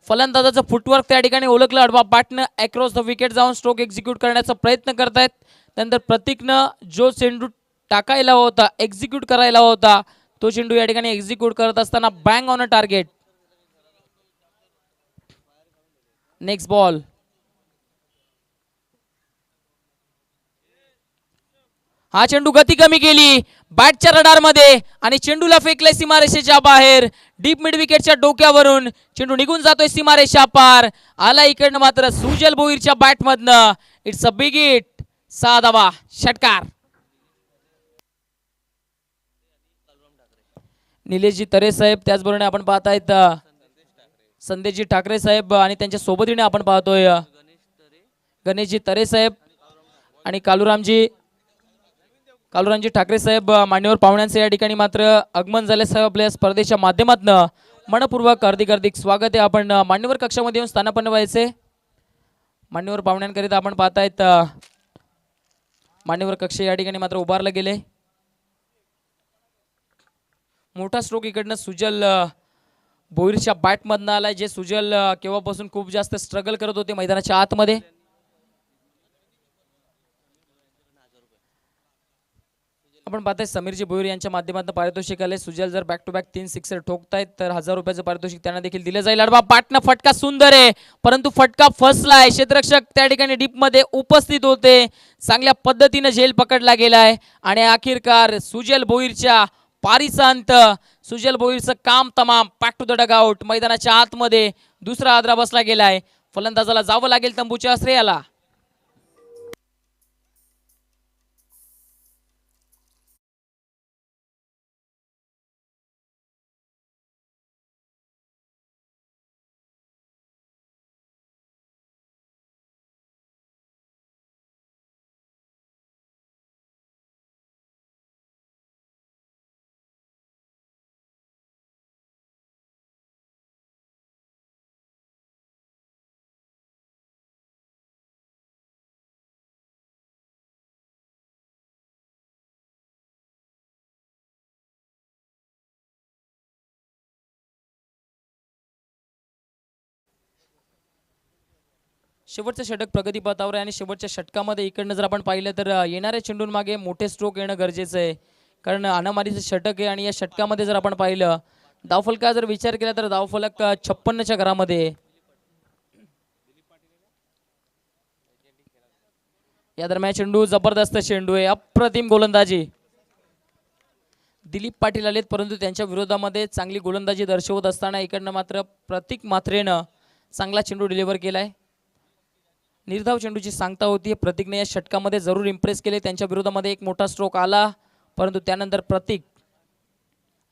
फलंदाजाचं फुटवर्क त्या ठिकाणी ओळखलं. अडवा बॅटनं अक्रॉस द विकेट जाऊन स्ट्रोक एक्झिक्यूट करण्याचा प्रयत्न करतायत. त्यानंतर प्रतीकनं जो चेंडू टाकायला होता एक्झिक्यूट करायला होता तो चेंडू या ठिकाणी एक्झिक्यूट करत असताना bang on a target. Next ball हा चेंडू गती कमी केली बॅटच्या रडारमध्ये आणि चेंडूला फेकलाय सीमारेषेच्या बाहेर. डीप मिड विकेटच्या डोक्यावरून चेंडू निघून जातोय सीमारेषा पार. आला इकडनं मात्र सुजल भोईरच्या बॅटमधनं. It's a big hit. 6 धावा षटकार. निलेशजी तरे साहेब त्याचबरोबर आपण पाहतायत संदेशजी ठाकरे साहेब आणि त्यांच्या सोबतीने आपण पाहतोय गणेशजी तरे साहेब आणि कालूरामजी ठाकरे साहेब मान्यवर पाहुण्यांचे या ठिकाणी मात्र आगमन झाले साहेब आपल्या स्पर्धेच्या माध्यमातून मनपूर्वक हार्दिक स्वागत आहे. आपण मान्यवर कक्षामध्ये येऊन स्थानापन्न व्हायचे. मान्यवर पाहुण्यांकरिता आपण पाहतायत मान्यवर कक्ष या ठिकाणी मात्र उभारले गेले. मोठा स्ट्रोक इकडनं सुजल भोईरच्या बॅटमधनं आलाय. जे सुजल केव्हापासून खूप जास्त स्ट्रगल करत होते मैदानाच्या आतमध्ये. आपण पाहताय समीरजी भोईर यांच्या माध्यमातून पारितोषिक आले. सुजल जर बॅक टू बॅक 3 सिक्सर ठोकतायत तर 1000 रुपयाचं पारितोषिक त्यांना देखील दिलं जाईल. अडवा बॅटनं फटका सुंदर आहे परंतु फटका फसलाय. क्षेत्ररक्षक त्या ठिकाणी डीप मध्ये उपस्थित होते. चांगल्या पद्धतीने झेल पकडला गेलाय आणि अखेरकार सुजल भोईरच्या पारीचा अंत. सुजल भोईरचं काम तमाम. Back to the dugout. मैदानाच्या आतमध्ये दुसरा आदरा बसला गेलाय. फलंदाजाला जावं लागेल तंबूच्या श्रेयाला. शेवटचं षटक प्रगतीपथावर आहे आणि शेवटच्या षटकामध्ये इकडनं जर आपण पाहिलं तर येणाऱ्या चेंडूंमागे मोठे स्ट्रोक येणं गरजेचं आहे कारण अनामारीचं षटक आहे. आणि या षटकामध्ये जर आपण पाहिलं धावफलका जर विचार केला तर धावफलक 56च्या घरामध्ये. या दरम्यान चेंडू जबरदस्त चेंडू आहे. अप्रतिम गोलंदाजी. दिलीप पाटील आलेत परंतु त्यांच्या विरोधामध्ये चांगली गोलंदाजी दर्शवत असताना इकडनं मात्र प्रतीक म्हात्रेनं चांगला चेंडू डिलिव्हर केलाय. निर्धाव चेंडूची सांगता होती. प्रतीकने या षटकामध्ये जरूर इम्प्रेस केले. त्यांच्या विरोधामध्ये एक मोठा स्ट्रोक आला, परंतु त्यानंतर प्रतीक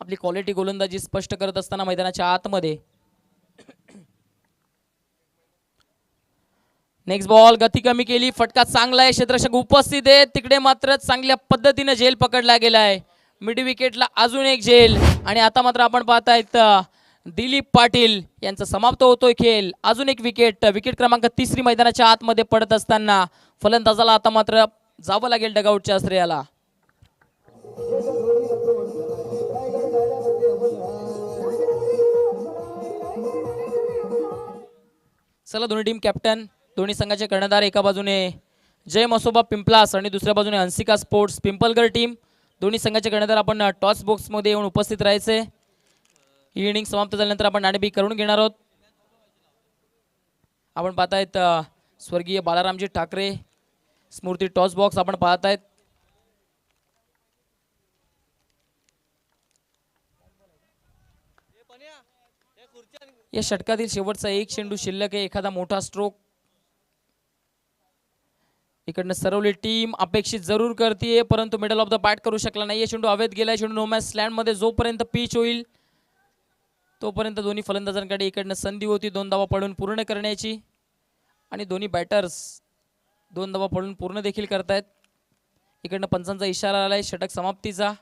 आपली क्वालिटी गोलंदाजी स्पष्ट करत असताना मैदानाच्या आतमध्ये. नेक्स्ट बॉल गती कमी केली, फटका चांगला आहे, क्षेत्ररक्षक उपस्थित आहे तिकडे, मात्र चांगल्या पद्धतीने झेल पकडला गेला आहे. मिड विकेटला अजून एक झेल आणि आता मात्र आपण पाहतायत दिलीप पाटील यांचा समाप्त होतोय खेळ. अजून एक विकेट, विकेट क्रमांक 3 मैदानाच्या आतमध्ये पडत असताना फलंदाजाला आता मात्र जावं लागेल डगआउटच्या आश्रयाला. चला दोन्ही टीम कॅप्टन, दोन्ही संघाचे कर्णधार, एका बाजूने जय मसोबा पिंपलास आणि दुसऱ्या बाजूने हंसिका स्पोर्ट्स पिंपलगड टीम. दोन्ही संघाचे कर्णधार आपण टॉस बॉक्समध्ये येऊन उपस्थित राहायचे. ही इनिंग समाप्त झाल्यानंतर आपण नाणेफेक करून घेणार आहोत. आपण पाहतायत स्वर्गीय बालारामजी ठाकरे स्मृती टॉस बॉक्स आपण पाहतायत. या षटकातील शेवटचा एक चेंडू शिल्लक आहे. एखादा मोठा स्ट्रोक इकडनं सरवली टीम अपेक्षित जरूर करते, परंतु मिडल ऑफ द बॅट करू शकला नाही. चेंडू हवेत गेलाय. चेंडू नो मॅच स्लँड मध्ये जोपर्यंत पिच होईल तोपर्यंत दोन्ही फलंदाजांकडे इकडनं संधी होती 2 धावा पडून पूर्ण करण्याची आणि दोन्ही बॅटर्स 2 धावा पडून पूर्ण देखील करतायत. इकडनं पंचांचा इशारा आलाय षटक समाप्तीचा.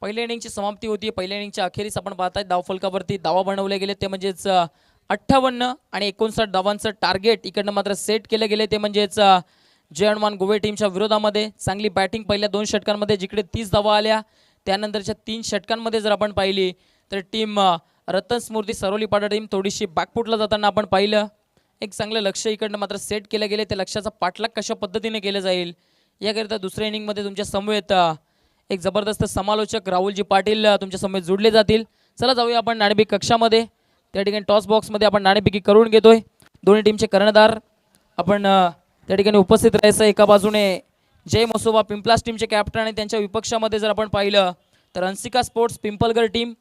पहिल्या इनिंगची समाप्ती होती. पहिल्या इनिंगच्या अखेरीस आपण पाहताय धावफलकावरती धावा बनवले गेले, ते म्हणजेच 58 आणि 59 धावांचं टार्गेट इकडनं मात्र सेट केले गेले, ते म्हणजेच जय हनुमान गोवे टीमच्या विरोधामध्ये. चांगली बॅटिंग पहिल्या 2 षटकांमध्ये जिकडे 30 धावा आल्या, त्यानंतरच्या 3 षटकांमध्ये जर आपण पाहिली तर टीम रतन स्मृती सरवलीपाडा टीम थोडीशी बॅकफुटला जाताना आपण पाहिलं. एक चांगलं लक्ष इकडनं मात्र सेट केलं गेले, त्या लक्ष्याचा पाठलाग कशा पद्धतीने केलं जाईल याकरिता दुसऱ्या इनिंगमध्ये तुमच्या समवेत एक जबरदस्त समालोचक राहुलजी पाटील तुमच्या समवेत जोडले जातील. चला जाऊया आपण नाणेफेक कक्षामध्ये. त्या ठिकाणी टॉस बॉक्समध्ये आपण नाणेफेकी करून घेतोय. दोन्ही टीमचे कर्णधार आपण त्या ठिकाणी उपस्थित राहायचं. एका बाजूने जय मसोबा पिंपलास टीमचे कॅप्टन आणि त्यांच्या विपक्षामध्ये जर आपण पाहिलं तर हंसिका स्पोर्ट्स पिंपलगड टीम.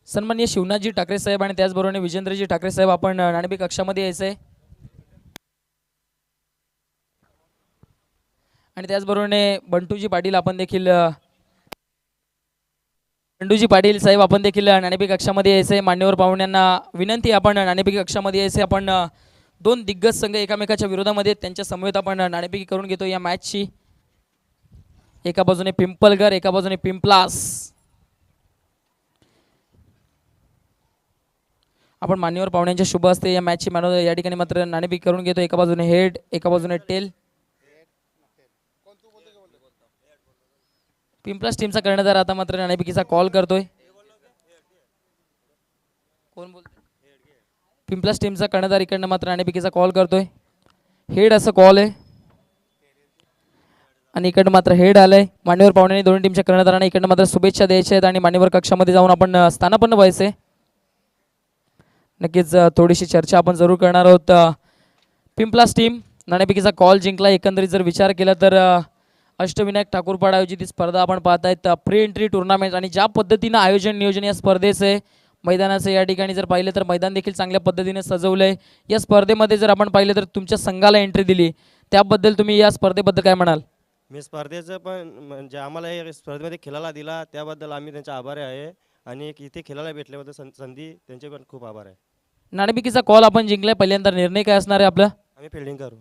सन्माननीय शिवनाथजी ठाकरे साहेब आणि त्याचबरोबर विजेंद्रजी ठाकरे साहेब आपण नाणेफेक कक्षामध्ये यायचंय. आणि त्याचबरोबर बंटूजी पाटील आपण देखील साहेब आपण देखील नाणेफेक कक्षामध्ये यायचंय. मान्यवर पाहुण्यांना विनंती आपण नाणेफेक कक्षामध्ये यायचंय. आपण 2 दिग्गज संघ एकामेकाच्या विरोधामध्ये त्यांच्या समवेत आपण नाणेफेकी करून घेतो या मॅचची. एका बाजूने पिंपलगर, एका बाजूने पिंपलास. आपण मान्यवर पाहुण्यांच्या शुभ असते या मॅचची या ठिकाणी मात्र नाणेफेकी करून घेतो. एका बाजूने हेड, एका बाजूने टेल. पिंपलास टीमचा कर्णधार आता मात्र नाणेफेकीचा कॉल करतोय. कोण बोलतोय? पिंपलास टीमचा कर्णधार इकडनं मात्र नाणेफेकीचा कॉल करतोय. हेड असं कॉल आहे आणि इकडनं मात्र हेड आलंय. मान्यवर पाहुण्यांनी दोन्ही टीमच्या कर्णधारांना इकडनं मात्र शुभेच्छा द्यायच्या आहेत आणि मान्यवर कक्षामध्ये जाऊन आपण स्थानापन्न व्हायचे. नक्कीच थोडीशी चर्चा आपण जरूर करणार आहोत. पिंपलास टीम नाणेफेकीचा कॉल जिंकला. एकंदरीत जर विचार केला तर अष्टविनायक ठाकूरपाडा आयोजित ही स्पर्धा आपण पाहतायत प्री एंट्री टुर्नामेंट आणि ज्या पद्धतीनं आयोजन नियोजन या स्पर्धेचे मैदानाचं या ठिकाणी जर पाहिलं तर मैदान देखील चांगल्या पद्धतीने सजवलंय. या स्पर्धेमध्ये जर आपण पाहिलं तर तुमच्या संघाला एंट्री दिली, त्याबद्दल तुम्ही या स्पर्धेबद्दल काय म्हणाल? मी स्पर्धेचं पण म्हणजे आम्हाला या स्पर्धेमध्ये खेळायला दिला त्याबद्दल आम्ही त्यांचे आभारी आहे आणि इथे खेळायला भेटल्याबद्दल संधी त्यांचे पण खूप आभार आहे. नाणेफेकीचा कॉल आपण जिंकलाय. पहिल्यांदा निर्णय काय असणार आहे आपला? आम्ही फिल्डिंग करू.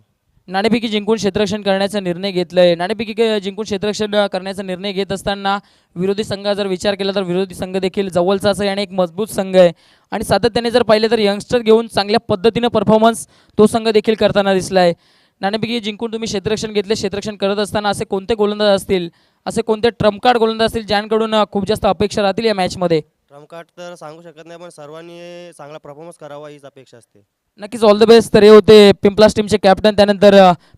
नाणेफेकी जिंकून क्षेत्ररक्षण करण्याचा निर्णय घेतलाय. नाणेफेकी जिंकून क्षेत्ररक्षण करण्याचा निर्णय घेत असताना विरोधी संघ जर विचार केला तर विरोधी संघ देखील जवळचाच आहे आणि एक मजबूत संघ आहे आणि सातत्याने जर पाहिलं तर यंगस्टर घेऊन चांगल्या पद्धतीने परफॉर्मन्स तो संघ देखील करताना दिसलाय. नाणेफेकी जिंकून तुम्ही क्षेत्ररक्षण घेतले. क्षेत्ररक्षण करत असताना असे कोणते गोलंदाज असतील, असे कोणते ट्रम्प कार्ड गोलंदाज असतील ज्यांकडून खूप जास्त अपेक्षा राहतील या मॅचमध्ये? ट्रम्प कार्ड तर सांगू शकत नाही, पण सर्वांनी चांगला परफॉर्मन्स करावा हीच अपेक्षा असते. नक्कीच ऑल द बेस्ट. तर हे होते पिंपलास टीमचे कॅप्टन. त्यानंतर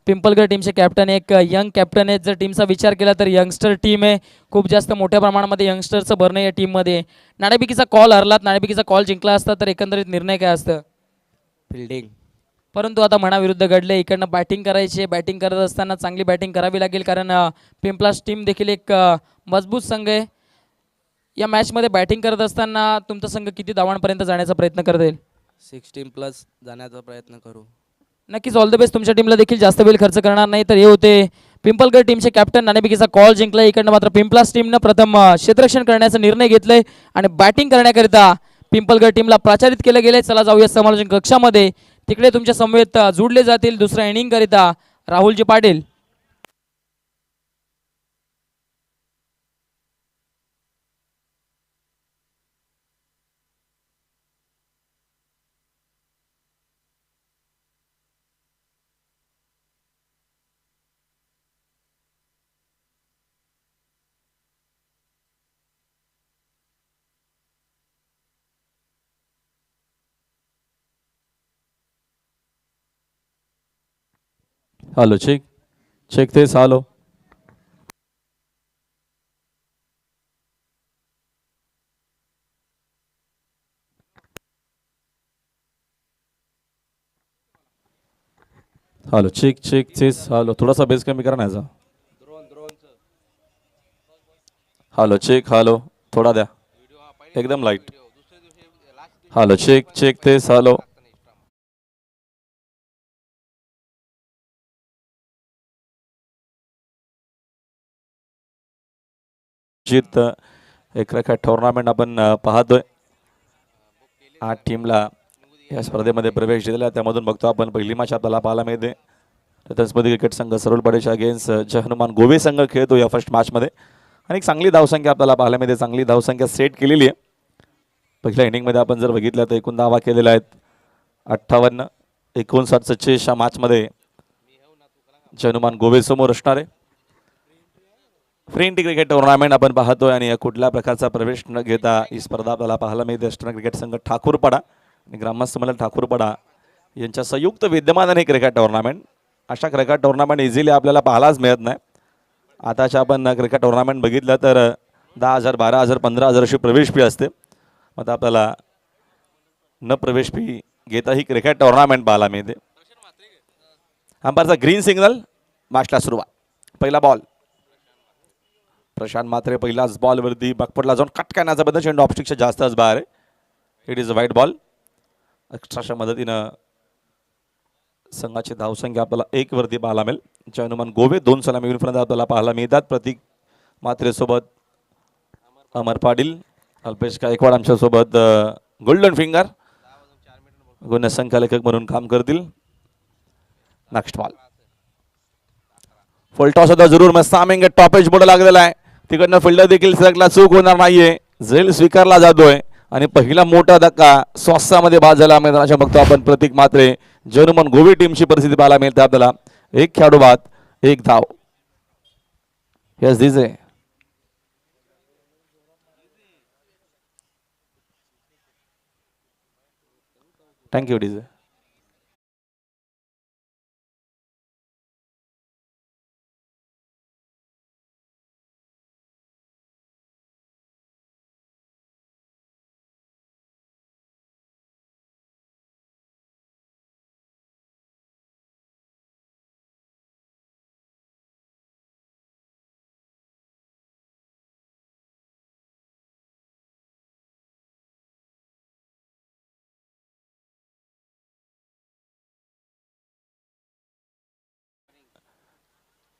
पिंपलगड टीमचे कॅप्टन, एक यंग कॅप्टन आहेत. जर टीमचा विचार केला तर यंगस्टर टीम आहे. खूप जास्त मोठ्या प्रमाणामध्ये यंगस्टरचं भरणं या टीममध्ये. नाणेफेकीचा कॉल हरलात, नाणेफेकीचा कॉल जिंकला असता तर एकंदरीत निर्णय काय असतं? फिल्डिंग. परंतु आता मनाविरुद्ध घडले. इकडनं बॅटिंग करायची आहे. बॅटिंग करत असताना चांगली बॅटिंग करावी लागेल, कारण पिंपलास टीम देखील एक मजबूत संघ आहे. या मॅचमध्ये बॅटिंग करत असताना तुमचा संघ किती धावांपर्यंत जाण्याचा प्रयत्न करेल? 16+ जाण्याचा प्रयत्न करू. नक्कीच ऑल द बेस्ट. तुमच्या टीमला देखील जास्त वेळ खर्च करणार नाही. तर हे होते पिंपलगड टीमचे कॅप्टन नाणेफेकीचा कॉल जिंकला. इकडनं मात्र पिंपलास टीमनं प्रथम क्षेत्ररक्षण करण्याचा निर्णय घेतलाय आणि बॅटिंग करण्याकरिता पिंपलगड टीमला प्रचारित केलं गेलंय. चला जाऊया समालोचन कक्षामध्ये. तिकडे तुमच्या समवेत जुडले जातील दुसऱ्या इनिंग करिता Rahulji Patil. Hello, check. Check this. Hello. Hello, check this. Hello. थोड़ा सा बेस कमी करा ना याचा. Hello check. हॅलो थोडा द्या. एकदम लाईट. हॅलो चेक तेच. हॅलो. जीत एक क्रिकेट टुर्नामेंट आपण पाहतोय. 8 टीमला या स्पर्धेमध्ये प्रवेश दिलेला. त्यामधून बघतो आपण पहिली मॅच आपल्याला पाहायला मिळते. रतनस्पती क्रिकेट संघ सरोलपाड्याच्या अगेन्स्ट जय हनुमान गोवे संघ खेळतो या फर्स्ट मॅचमध्ये. आणि एक चांगली धावसंख्या आपल्याला पाहायला मिळते. चांगली धावसंख्या सेट केलेली आहे. पहिल्या इनिंगमध्ये आपण जर बघितलं तर एकूण धावा केलेल्या आहेत 58. 59-46 या मॅचमध्ये जय हनुमान गोवे समोर असणार आहे. फ्री इंटी क्रिकेट टुर्नामेंट आपण पाहतोय आणि कुठल्या प्रकारचा प्रवेश न घेता ही स्पर्धा आपल्याला पाहायला मिळते. अष्टना क्रिकेट संघ ठाकूरपाडा आणि ग्रामस्थ मंडळ ठाकूरपाडा यांच्या संयुक्त विद्यमानाने क्रिकेट टुर्नामेंट. अशा क्रिकेट टुर्नामेंट इझिली आपल्याला पाहायलाच मिळत नाही. आताच्या आपण क्रिकेट टुर्नामेंट बघितलं तर 10,000 12,000 15,000 अशी प्रवेश फी असते. आता आपल्याला न प्रवेश फी घेता ही क्रिकेट टुर्नामेंट पाहायला मिळते. अंपायरचा ग्रीन सिग्नल. मॅचला सुरुवात. पहिला बॉल प्रशांत मात्रे पहिलाच बॉलवरती बॅकफुटला जाऊन कट करण्याचा बद्दल चेंडू ऑफस्टिकच्या जास्तच बाहेर आहे. इट इज अ वाईट बॉल. एक्स्ट्राच्या मदतीनं संघाची धावसंख्या आपल्याला 1 वरती पाहायला मिळेल. जय हनुमान गोवे 2 सलामी विरुद्ध आपल्याला पाहायला मिळतात. प्रतीक मात्रे सोबत अमर पाटील. अल्पेश गायकवाड आमच्यासोबत गोल्डन फिंगर गुण संख्यालेखक म्हणून काम करतील. Next ball. फुलटॉस होता जरूर. मस्त आमिंग टॉपेज बोर्ड लागलेला आहे. तिकडनं फिल्डर देखील सगळा चूक होणार नाहीये. झेल स्वीकारला जातोय आणि पहिला मोठा धक्का स्वस्तामध्ये बाद झाला. मैदानाच्या बघतो आपण प्रतीक मात्रे जय हनुमान गोवे टीमची परिस्थिती पाहायला मिळते आपल्याला. 1 खेळाडू बाद 1 धाव. Yes DJ. Thank you DJ.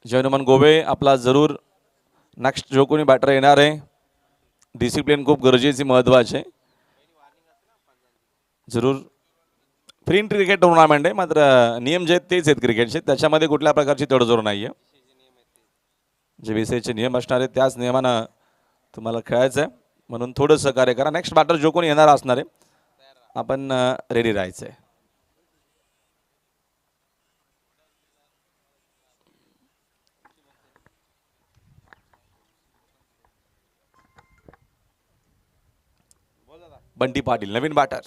Jai Hanuman Gove आपला जरूर नेक्स्ट जो कोणी बॅटर येणार आहे. डिसिप्लिन खूप गरजेची महत्त्वाचे. जरूर फ्री इंटी क्रिकेट टुर्नामेंट आहे. मात्र नियम जे तेच आहेत क्रिकेटचे. त्याच्यामध्ये कुठल्या प्रकारची तडजोड नाही आहे. जे BCCचे नियम असणार आहेत त्याच नियमानं तुम्हाला खेळायचं आहे. म्हणून थोडं सहकार्य करा. नेक्स्ट बॅटर जो कोणी येणार असणार आहे आपण रेडी राहायचं आहे. बंटी पाटील नवीन बॅटर.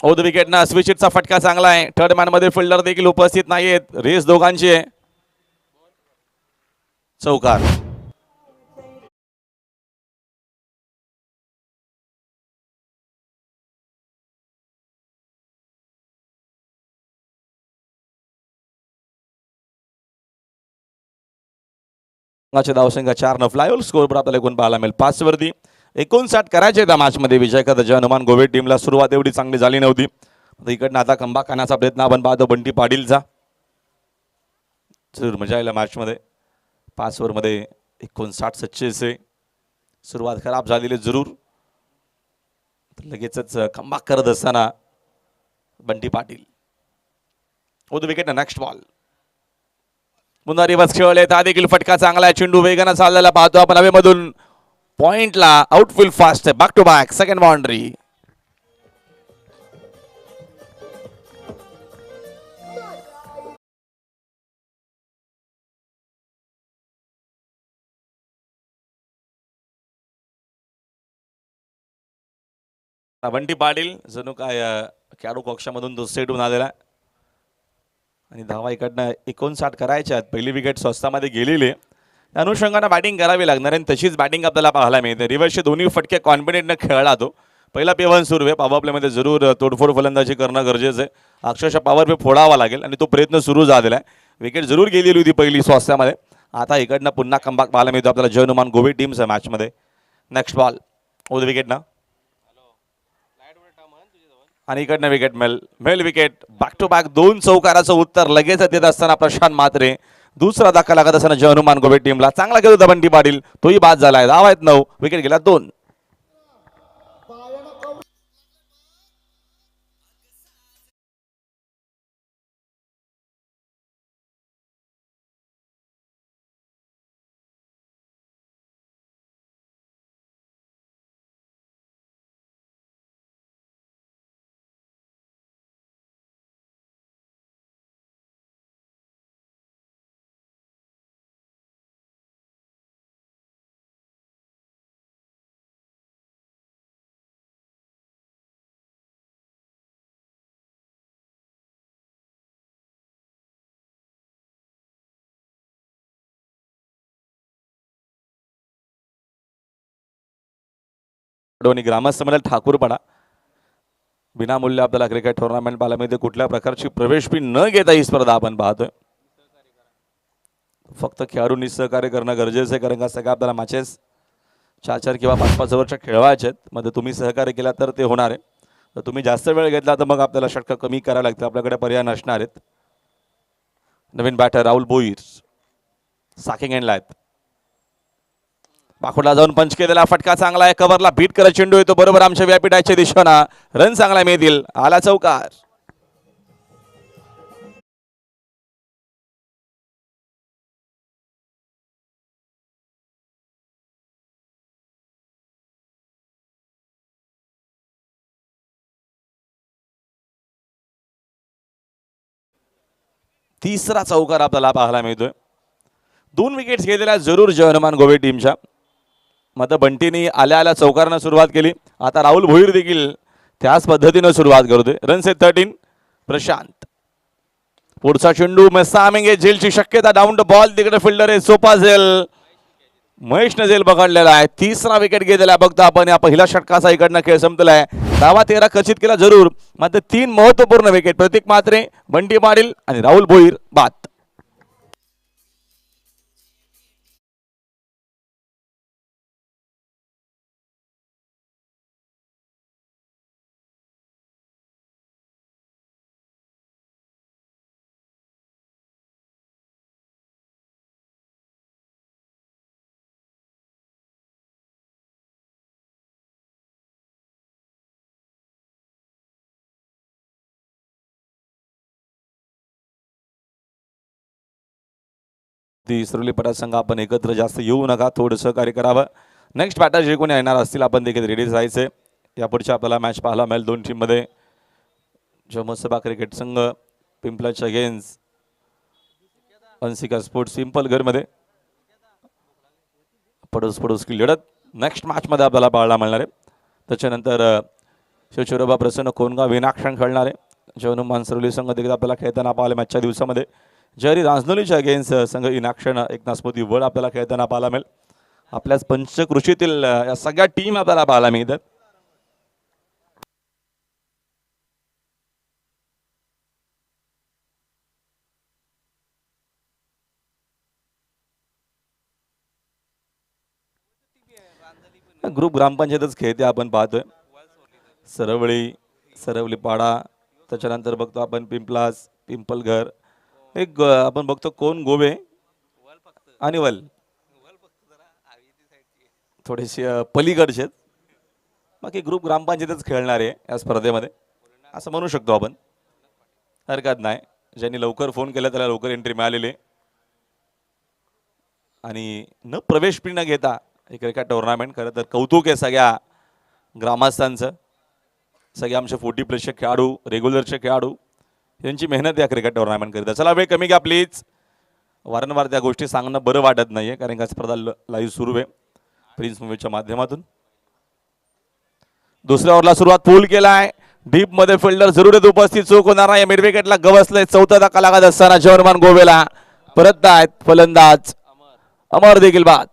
ओद विकेटना स्विचिटचा फटका चांगला आहे. थर्ड मॅन मध्ये फिल्डर देखील उपस्थित नाहीयेत. रेस दोघांची आहे. चौकार. संघाचे धावसंख्या 4 फ्लायओव्हर स्कोर आपल्याला एकूण पाहायला मिळेल 5 वरती 59 करायचे त्या मॅचमध्ये विजय करताच्या हनुमान गोवे टीमला सुरुवात एवढी चांगली झाली नव्हती. इकडनं आता खंबा खाण्याचा प्रयत्न आपण पाहतो बंटी पाटीलचा. जरूर मजा येईल मॅचमध्ये. 5 ओव्हरमध्ये 59 सच्चेसे सुरुवात खराब झालेली जरूर. लगेचच खंबा करत असताना बंटी पाटील उद विकेट नेक्स्ट बॉल. पुन्हा रिवर्स खेळले हा देखील फटका चांगला आहे. चेंडू वेगानं चाललेला पाहतो आपण हवेमधून पॉइंटला आउटफील्ड फास्ट आहे. Back to back second boundary. Bunty Patil जणू काय खेळाडू कक्षामधून तो सेट होऊन आलेला आहे आणि धावा इकडनं 59 करायच्या आहेत. पहिली विकेट स्वस्तामध्ये गेलेली आहे. त्या अनुषंगाने बॅटिंग करावी लागणार आणि तशीच बॅटिंग आपल्याला पाहायला मिळते. रिव्हर्सचे दोन्ही फटके कॉन्फिडेंटनं खेळला तो. पहिला पेवन सुरू आहे. पॉवर प्लेमध्ये जरूर तोडफोड फलंदाजी करणं गरजेचं आहे. अक्षरशः पॉवर प्ले फोडावा लागेल आणि तो प्रयत्न सुरू झालेला आहे. विकेट जरूर गेलेली होती पहिली स्वस्तामध्ये. आता इकडनं पुन्हा कमबॅक पाहायला मिळतो आपल्याला जय हनुमान गोवे टीमच्या मॅचमध्ये. नेक्स्ट बॉल ओद विकेटनं आणि इकडनं विकेट मेल विकेट. बॅक टू बॅक 2 चौकाराचं उत्तर लगेच देत असताना प्रशांत म्हात्रे दुसरा धक्का लागत असताना जय हनुमान गोवे टीमला. चांगला खेळ होता बंटी पाटील. तोही बाद झालाय. धावा आहेत 9 विकेट गेला 2. ग्रामस्थ मंडळ ठाकूरपणा विनामूल्य आपल्याला क्रिकेट टुर्नामेंट पाहायला मिळते. कुठल्या प्रकारची प्रवेश फी न घेता ही स्पर्धा आपण पाहतोय. फक्त खेळाडूंनी सहकार्य करणं गरजेचं आहे कारण का सगळ्या आपल्याला मॅचेस 4-4 किंवा 5-5 ओव्हरच्या खेळवायचे आहेत. मध्ये तुम्ही सहकार्य केला तर ते होणार आहे. तर तुम्ही जास्त वेळ घेतला तर मग आपल्याला षटकं कमी करायला लागतं. आपल्याकडे पर्याय नसणार आहेत. नवीन बॅटर राहुल भोईर साकिंग एंडला आहेत. बाखुडला जाऊन पंच केलेला फटका चांगला आहे. कव्हरला बीट करत चेंडू येतो बरोबर आमच्या व्यापीठाच्या दिशेनं. रन चांगला मिळतील. आला चौकार. तिसरा चौकार आपल्याला पाहायला मिळतोय. 2 विकेट्स घेतलेल्या जरूर जय हनुमान गोवे टीमच्या. मग बंटीनी आल्या चौकारानं सुरुवात केली. आता राहुल भोईर देखील त्याच पद्धतीनं सुरुवात करतोय. रन्स आहेत 13. प्रशांत पुढचा चेंडू मेसामिंगे झेलची शक्यता. डाऊन द बॉल तिकडे फिल्डर आहे सोपा झेल. महेश झेल पकडलेला आहे. तिसरा विकेट घेतलेला बघता आपण या पहिल्या षटकाचा इकडनं खेळ संपलेला आहे. धावा 13 खचित केला जरूर. मात्र 3 महत्वपूर्ण विकेट प्रतीक म्हात्रे बंटी पाटील आणि राहुल भोईर बाद. ती सुरली पटा संघ आपण एकत्र जास्त येऊ नका. थोडंसं कार्य करावं. नेक्स्ट बॅटर जे कोणी येणार असतील आपण देखील रेडी राहायचे. यापुढच्या आपल्याला मॅच पाहायला मिळेल 2 टीममध्ये. जमसभा क्रिकेट संघ पिंपलाच्या अगेन्स्ट अंसिका स्पोर्ट्स पिंपलघरमध्ये पडोस की लढत नेक्स्ट मॅचमध्ये आपल्याला पाहायला मिळणार आहे. त्याच्यानंतर शिवचोरोबा प्रसन्न कोनगाव विनाक्षण खेळणार आहे. जय हनुमान सुरली संघ देखील आपल्याला खेळताना पाहायला मॅचच्या दिवसामध्ये. जरी रांजनोलीच्या अगेन्स्ट संघ इनाक्षण एक नासमती वड आपल्याला खेळताना पाहायला मिळेल. आपल्याच पंचकृषीतील या सगळ्या टीम आपल्याला पाहायला मिळतात. ग्रुप ग्रामपंचायतच खेळते आपण पाहतोय. सरवली पाडा, त्याच्यानंतर बघतो आपण पिंपलास, पिंपलघर, आपण बघतो कोण गोवे आणि वल थोडेसे पलीकडचे. बाकी ग्रुप ग्रामपंचायतच खेळणार आहे या स्पर्धेमध्ये असं म्हणू शकतो आपण. हरकत नाही, ज्यांनी लवकर फोन केला त्याला लवकर एंट्री मिळालेली आहे. आणि न प्रवेश फी न घेता एक क्रिकेट टुर्नामेंट, खरं तर कौतुक आहे सगळ्या ग्रामस्थांचं, सगळे आमचे 40+ खेळाडू, रेग्युलरचे खेळाडू यांची मेहनत या क्रिकेट टुर्नामेंट करीता. चला वेळ कमी घ्या प्लीज. वारंवार त्या गोष्टी सांगणं बरं वाटत नाही आहे, कारण का स्पर्धा लाईव्ह सुरू आहे प्रिन्स मूवीच्या माध्यमातून. दुसऱ्या ओव्हरला सुरुवात पूल केलाय, डीप मध्ये फिल्डर जरूर उपस्थित, चूक होणार नाही. मिड विकेटला गवसलंय, चौथा धक्का लागत असताना जर्मन गोवेला परत आहेत फलंदाज अमर देखील बाद.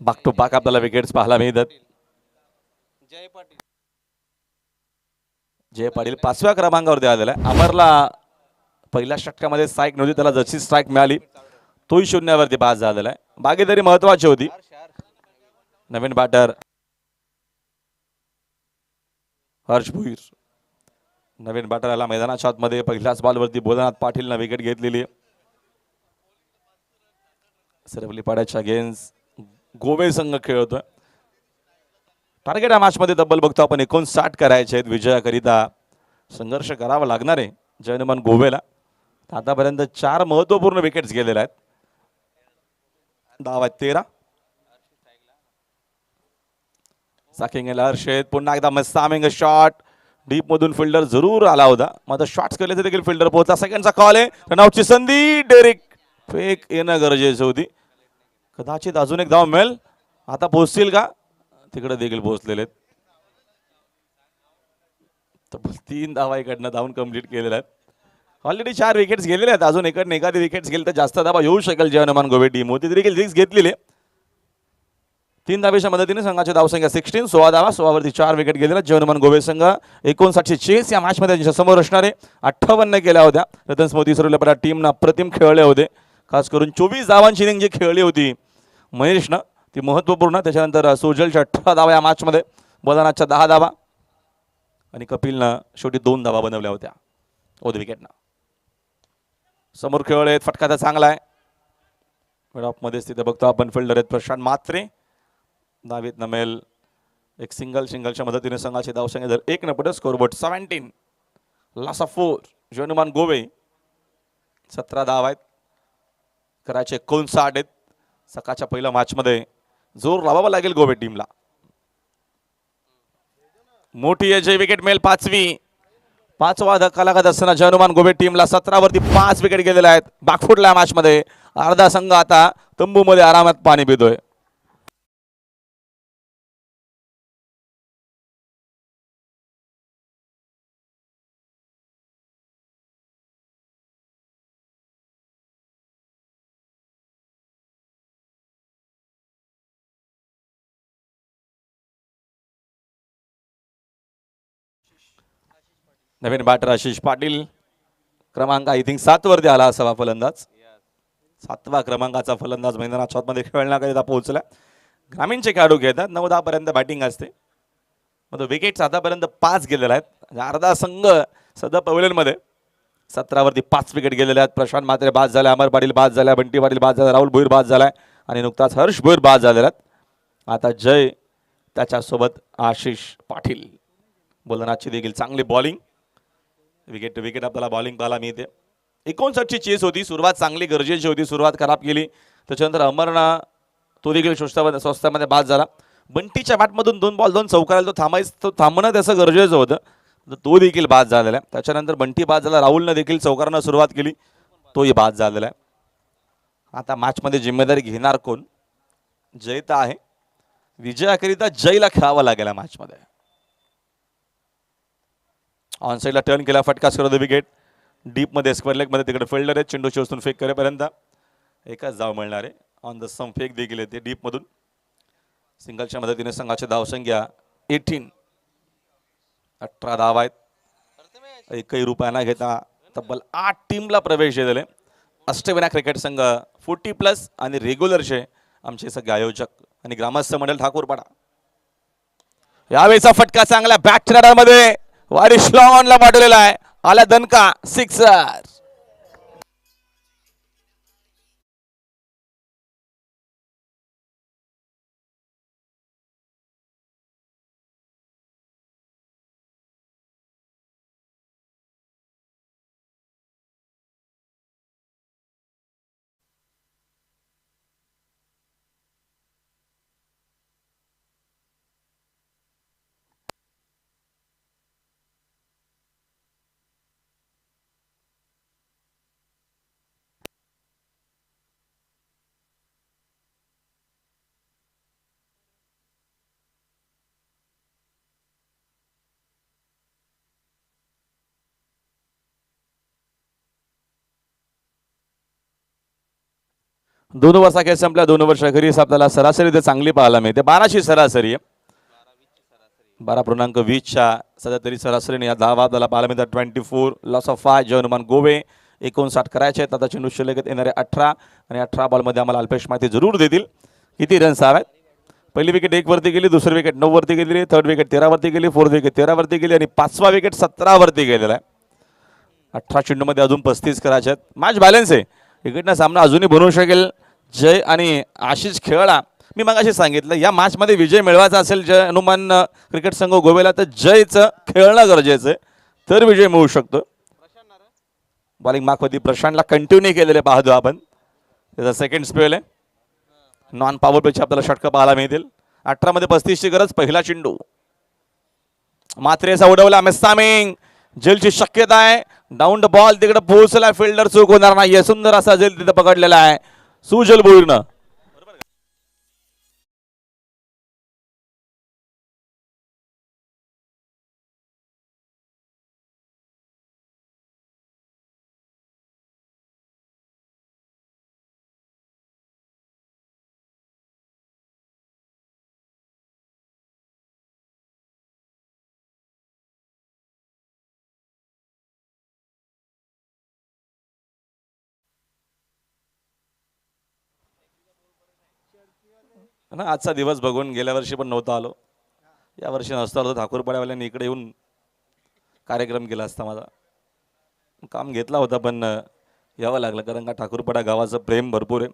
बाक टू बाक आपल्याला विकेट्स पाहायला मिळतात. जय पाटील 5व्या क्रमांकावरती आलेला आहे. अमरला पहिल्या षटकामध्ये स्ट्राईक नव्हती, त्याला जशी स्ट्राईक मिळाली तोही शून्यावरती बाद झालेला आहे. भागीदारी महत्वाची होती. नवीन बॅटर हर्ष भुईर, नवीन बॅटर आला मैदानाच्या आतमध्ये. पहिल्याच बॉलवरती भोलानाथ पाटीलनं विकेट घेतलेली आहे. सरवली पाड्याच्या अगेन्स्ट गोवे संघ खेळतोय. टार्गेट या मॅच मध्ये तब्बल बघतो आपण 59 करायचे आहेत. विजयाकरिता संघर्ष करावा लागणार आहे जयनुमान गोवेला. आतापर्यंत 4 महत्वपूर्ण विकेट्स गेलेल्या आहेत. धाव आहेत 13. साकिंगला हर्षेत पुन्हा एकदा मस्तामिंग शॉट, डीप मधून फिल्डर जरूर आला होता, मात्र शॉट्स केले तर देखील फिल्डर पोहोचला. सेकंडचा कॉल आहे, रनआउटची संधी. डेरिक फेक येणं गरजेचं होती. कदाचित अजून एक धाव मिळेल. आता पोहोचतील का? तिकडे देखील पोहोचलेले आहेत. तब्बल 3 धावा इकडनं धावून कंप्लीट केलेल्या आहेत. ऑलरेडी 4 विकेट्स गेलेले आहेत. अजून इकडनं एखादी विकेट्स गेली तर जास्त धावा येऊ शकेल. जयनुमान गोवे टीम होती देखील रिक्स घेतलेली. 3 धावेच्या मदतीने संघाची धावसंख्या 16, 16 धावा, 16 वरती 4 विकेट गेलेल्या. जयनुमान गोवे संघ 59 चेस या मॅच मध्ये त्यांच्या समोर असणारे 58 केल्या होत्या. रतन स्मृती सरवल्या टीमनं अप्रतिम खेळले होते. खास करून 24 धावांची इनिंग जी खेळली होती महेशनं ती महत्वपूर्ण. त्याच्यानंतर सोजलच्या 18 धावा या मॅच मध्ये, बोलानाच्या 10 धावा आणि कपिलनं शेवटी 2 धावा बनवल्या होत्या ओद विकेटनं. समोर खेळ आहेत, फटका तर चांगला आहे. मिड ऑफ मध्येच तिथे बघतो आपण फिल्डर आहेत प्रशांत म्हात्रे. दावीत नमेल एक सिंगलच्या मदतीने संघाची धावसंख्या जर 1 न पडत. Scoreboard 17, loss of 4. जयनुमान गोवे 17 धाव आहेत, करायचे 59 आहेत. सकाळच्या पहिल्या मॅच मध्ये जोर लावावा लागेल गोवे टीमला. मोठी अजय विकेट मिळेल 5वी. 5वा धक्का लागत असताना जयनुमान गोवे टीमला 17 वरती 5 विकेट गेलेल्या आहेत. बागफुटला मॅच मध्ये अर्धा संघ आता तंबू मध्ये आरामात पाणी पितोय. नवीन बॅटर आशिष पाटील, क्रमांक आय थिंक 7 वरती आला असावा फलंदाज. 7व्या क्रमांकाचा फलंदाज मैदानाच्या आतमध्ये खेळण्याकरिता पोहोचला. ग्रामीणचे खेळाडू खेळतात. 9-10 पर्यंत बॅटिंग असते. मग विकेट्स आतापर्यंत 5 गेलेल्या आहेत. अर्धा संघ सध्या पवेलियनमध्ये. 17 वरती 5 विकेट गेलेल्या आहेत. प्रशांत म्हात्रे बाद झाला, अमर पाटील बाद झाला, बंटी पाटील बाद झाला, राहुल भोईर बाद झालाय आणि नुकताच हर्ष भोईर बाद झालेला आहेत. आता जय त्याच्यासोबत आशिष पाटील. बोलनाची देखील चांगली बॉलिंग. विकेट टू विकेट आपल्याला बॉलिंग पाहायला मिळते. 59ची चेस होती. सुरुवात चांगली गरजेची होती, सुरुवात खराब केली. त्याच्यानंतर अमरना तो देखील स्वस्तामध्ये बाद झाला. बंटीच्या बॅटमधून 2 बॉल 2 चौकाराला तो थांबणं त्याचं गरजेचं होतं, तो देखील बाद झालेला आहे. त्याच्यानंतर बंटी बाद झाला, राहुलनं देखील चौकारानं सुरुवात केली, तोही बाद झालेला आहे. आता मॅचमध्ये जिम्मेदारी घेणार कोण? जय तर आहे, विजयाकरिता जयला खेळावं लागेल मॅचमध्ये. ऑन साईडला टर्न केला, फटका स्कोर विकेट. डीपमध्ये स्क्वेअर लेगमध्ये तिकडे फिल्डर आहे, चेंडू शोधून फेक करेपर्यंत एकच धाव मिळणार आहे. ऑन द सम फेक देखील येते डीपमधून. सिंगलच्या मदतीने संघाची धावसंख्या 18. 18 धाव आहेत. एकही रुपया न घेता तब्बल 8 टीमला प्रवेश दिलेले. अष्टविनायक क्रिकेट संघ 40+ आणि रेग्युलरचे आमचे सगळे आयोजक आणि ग्रामस्थ मंडळ ठाकूरपाडा. यावेळेचा फटका चांगला बॅक मध्ये वारिश लॉनला पाठवलेला आहे. आला दणका, सिक्सर. दोन वर्षा खेळ संपल्या. 2 वर्ष अखेरीस आपल्याला सरासरी तर चांगली पाहायला मिळते. 12ची सरासरी आहे. 12.20च्या सध्या तरी सरासरीने या धावा आपल्याला पाहायला मिळतात. 24 लॉस ऑफ 5 जयनुमान गोवे. 59 करायचे आहेत. आता चेंडू शिल्लक येणारे 18 आणि 18 बॉलमध्ये आम्हाला अल्पेश माहिती जरूर देतील किती रन्स हवेत. पहिली विकेट 1 वरती गेली, दुसरी विकेट 9 वरती गेली, थर्ड विकेट 13 वरती गेली, फोर्थ विकेट 13 वरती गेली आणि 5वा विकेट 17 वरती गेलेला आहे. 18 चेंडूमध्ये अजून 35 करायचे आहेत. मॅच बॅलन्स आहे. इकडनं सामना अजूनही बनवू शकेल. जय आणि आशिष खेळला. मी मगाशी सांगितलं या मॅचमध्ये विजय मिळवायचा असेल जय हनुमान क्रिकेट संघ गोव्याला तर जयचं खेळणं गरजेचं आहे, तर विजय मिळू शकतो. बॉलिंग मार्कवरती प्रशांतला कंटिन्यू केलेले पाहतो आपण. त्याचा सेकंड स्पेल आहे. नॉन पॉवर प्लेचे आपल्याला षटकं पाहायला मिळतील. 18 मध्ये 35ची गरज. पहिला चेंडू मात्रेचा उडवला. मिस्सामिंग जेलची शक्यता आहे. डाऊन द बॉल तिकडे पोहोचला. फिल्डर चूक होणार नाही. सुंदर असा जेल तिथे पकडलेला आहे सुजल भोईरनं. ना आजचा दिवस बघून गेल्या वर्षी पण नव्हता आलो, या वर्षी नसतो आलो. ठाकूरपाड्यावाल्यांनी इकडे येऊन कार्यक्रम केला असता. माझा काम घेतला होता पण यावं लागलं, कारण का ठाकूरपाडा गावाचं प्रेम भरपूर आहे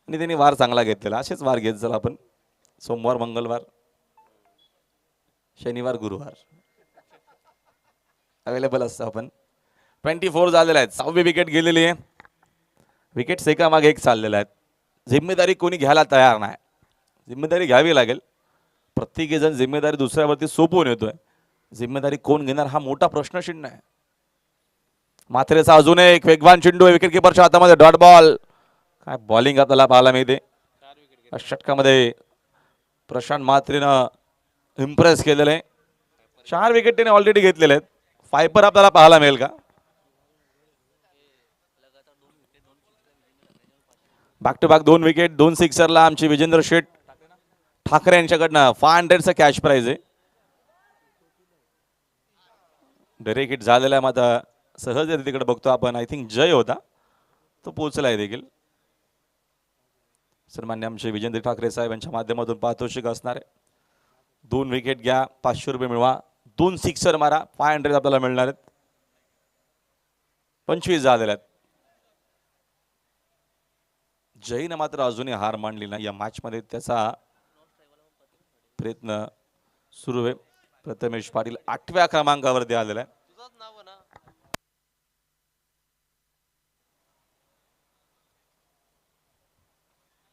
आणि त्यांनी वार चांगला घेतलेला. असेच वार घेत चला आपण. सोमवार, मंगळवार, शनिवार, गुरुवार अवेलेबल असतं आपण. 24 झालेले आहेत. 6वी विकेट गेलेली आहे. विकेट्स एकामागे एक चाललेल्या आहेत. जिम्मेदारी कोणी घ्यायला तयार नाही. जिम्मेदारी घ्यावी लागेल. प्रत्येकी जण जिम्मेदारी दुसऱ्यावरती सोपवून येतोय. जिम्मेदारी कोण घेणार हा मोठा प्रश्नचिन्ह आहे. मात्रेचा अजून एक वेगवान चेंडू आहे. विकेट किपरच्या हातामध्ये डॉट बॉल. काय बॉलिंग आपल्याला पाहायला मिळते. षटकामध्ये प्रशांत मात्रेनं इम्प्रेस केलेलं आहे. 4 विकेट त्याने ऑलरेडी घेतलेले आहेत. फायपर आपल्याला पाहायला मिळेल का? बॅक टू बॅक 2 विकेट, 2 सिक्सरला आमची विजेंद्र शेठ ठाकरे यांच्याकडनं 500चं कॅश प्राइज आहे. डायरेक्ट हिट झालेला आहे. मात्र सहज तिकडे बघतो आपण. आय थिंक जय होता तो पोहोचला आहे देखील. सन्मान्य आमचे विजेंद्र ठाकरे साहेब यांच्या माध्यमातून पारितोषिक असणार आहे. 2 विकेट घ्या, 500 रुपये मिळवा. 2 सिक्सर मारा, 500 आपल्याला मिळणार आहेत. 25 झालेले आहेत. जयनं मात्र अजूनही हार मानली नाही. या मॅचमध्ये त्याचा प्रयत्न सुरू आहे. प्रथमेश पाटील 8व्या क्रमांकावरती आलेला आहे.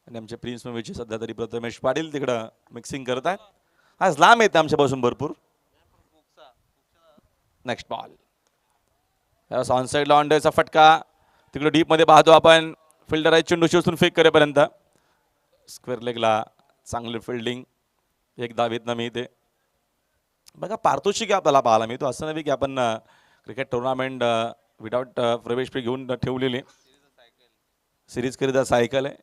आणि आमचे प्रिन्स मूवीचे सध्या तरी प्रथमेश पाटील तिकडं मिक्सिंग करत आहेत. आज लांब येते आमच्यापासून भरपूर. नेक्स्ट बॉल ऑन साईडला ऑनडेचा फटका. तिकडे डीप मध्ये पाहतो आपण. फिल्डर आहे चेंडू शोषून फेक करेपर्यंत. स्क्वेअर लेगला चांगली फिल्डिंग एक धावेतनं मिळते. बघा पारितोषिक आपल्याला पाहायला मिळतो. असं नाही की आपण क्रिकेट टुर्नामेंट विदाउट प्रवेश फी घेऊन ठेवलेली. सिरीज करिता सायकल आहे,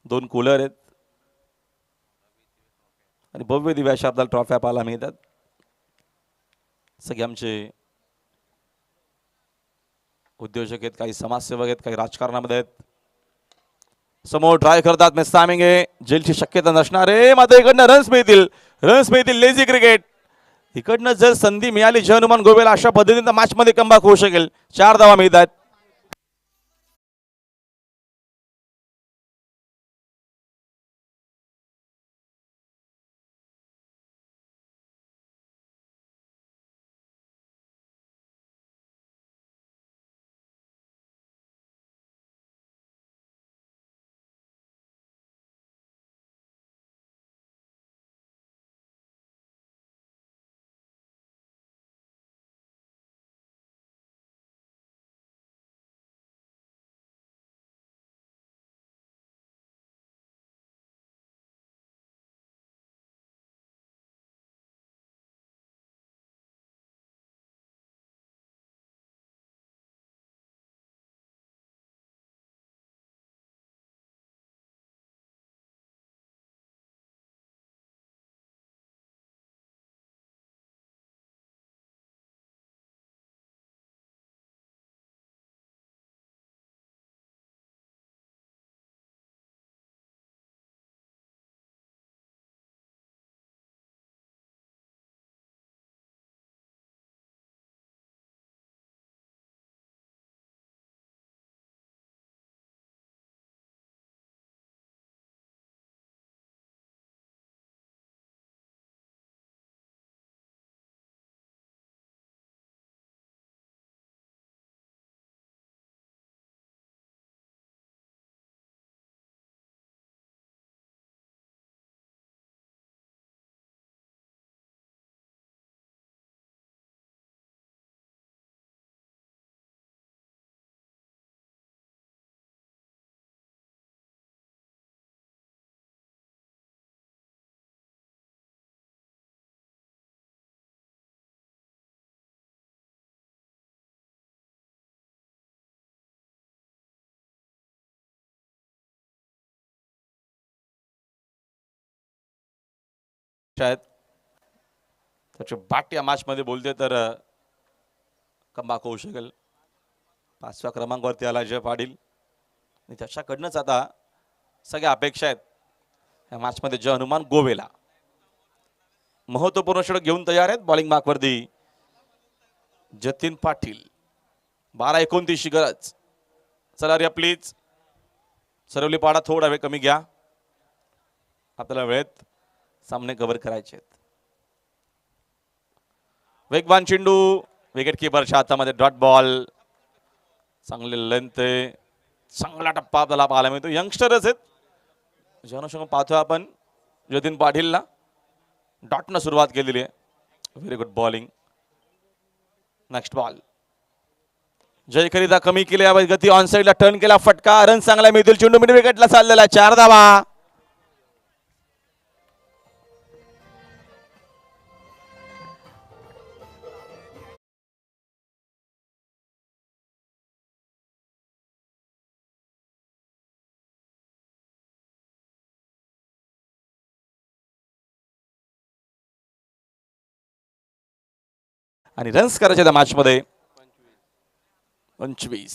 2 कूलर आहेत आणि भव्य दिव्य अशा आपल्याला ट्रॉफ्या पाहायला मिळतात. सगळे आमचे उद्योजक आहेत, काही समाजसेवक आहेत, काही राजकारणामध्ये आहेत. समोर ट्राय करतात मिस टायमिंग आहे, जेलची शक्यता नसणार आहे. मात्र इकडनं रन्स मिळतील. Lazy cricket. इकडनं जर संधी मिळाली जय हनुमान गोवेला अशा पद्धतीने मॅच मध्ये कमबॅक होऊ शकेल. 4 धावा मिळतात. शायद त्याची बाट या मॅच मध्ये बोलते तर कमबॅक होऊ शकेल. 5व्या क्रमांकावरती आला जय पाटील आणि त्याच्याकडनंच आता सगळ्या अपेक्षा आहेत या मॅच मध्ये जय हनुमान गोवेला. महत्वपूर्ण षटक घेऊन तयार आहेत. बॉलिंग मार्कवरती जतीन पाटील. 12-29 गरज. चला रे प्लीज सरवली पाडा थोडा वेळ कमी घ्या, आपल्याला वेळेत सामने कव्हर करायचे आहेत. वेगवान चेंडू विकेट किपरच्या हातामध्ये डॉट बॉल. चांगले लेंथ आहे, चांगला टप्पा आपल्याला पाहायला मिळतो. यंगस्टरच आहेत जनशंग पाहतोय आपण. जतीन पाटीलला डॉटनं सुरुवात केलेली आहे. Very good bowling. Next ball जयकरिता कमी केली, गती ऑन साईडला टर्न केला, फटका, रन चांगला मिळतील. चेंडू मिड विकेटला चाललेला 4 धावा. आणि रन्स करायचे त्या मॅच मध्ये 25.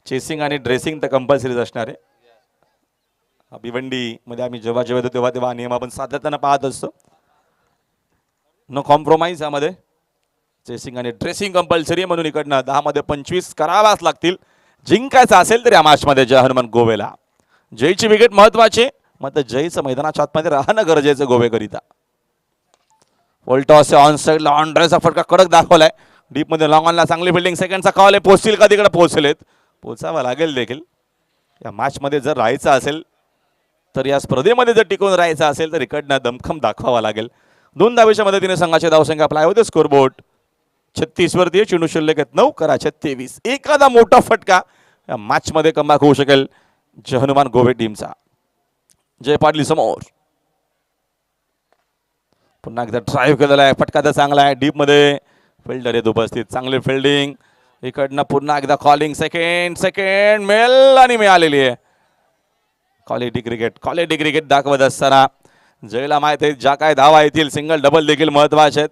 चेसिंग आणि ड्रेसिंग तर कंपल्सरीच असणार आहे. भिवंडी मध्ये आम्ही जेव्हा येतो तेव्हा नियम आपण सातत्यानं पाहत असतो. नो कॉम्प्रोमाइज यामध्ये. चेसिंग आणि ड्रेसिंग कंपल्सरी, म्हणून इकडनं 10 मध्ये 25 करावाच लागतील जिंकायचं असेल तर या मॅच मध्ये जय हनुमान गोवेला. जयची विकेट महत्वाची, मात्र जयचं मैदानाच्या आतमध्ये राहणं गरजेचं गोवेकरिता. टॉस ऑन साईडला ऑन ड्रायचा फटका कडक दाखवलाय. डीप मध्ये लॉंग ऑनला चांगली फिल्डिंग. सेकंडचा कॉल आहे, पोहोचतील का तिकडे? पोहोचलेत. पोचावं लागेल देखील. या मॅच मध्ये जर राहायचं असेल तर, या स्पर्धेमध्ये जर टिकून राहायचं असेल तर इकडनं दमखम दाखवावा लागेल. 2 धावेच्या मदतीने संघाचे धावसंख्या आपला होते. स्कोरबोर्ड 36 वरती. चेंडू शिल्लक आहेत 9. करा 23. एखादा मोठा फटका या मॅचमध्ये कमबॅक होऊ शकेल जय हनुमान गोवे टीमचा. जय पाटील समोर पुन्हा एकदा ड्राईव्ह केलेला आहे, फटका तर चांगला आहे, डीप मध्ये फिल्डर आहेत उपस्थित, चांगली फिल्डिंग. इकडनं पुन्हा एकदा कॉलिंग, सेकंड मेल आणि मिळालेली आहे. क्वालिटी क्रिकेट दाखवत असताना जयला माहित आहे ज्या काय धावा येतील, सिंगल डबल देखील महत्वाचे आहेत,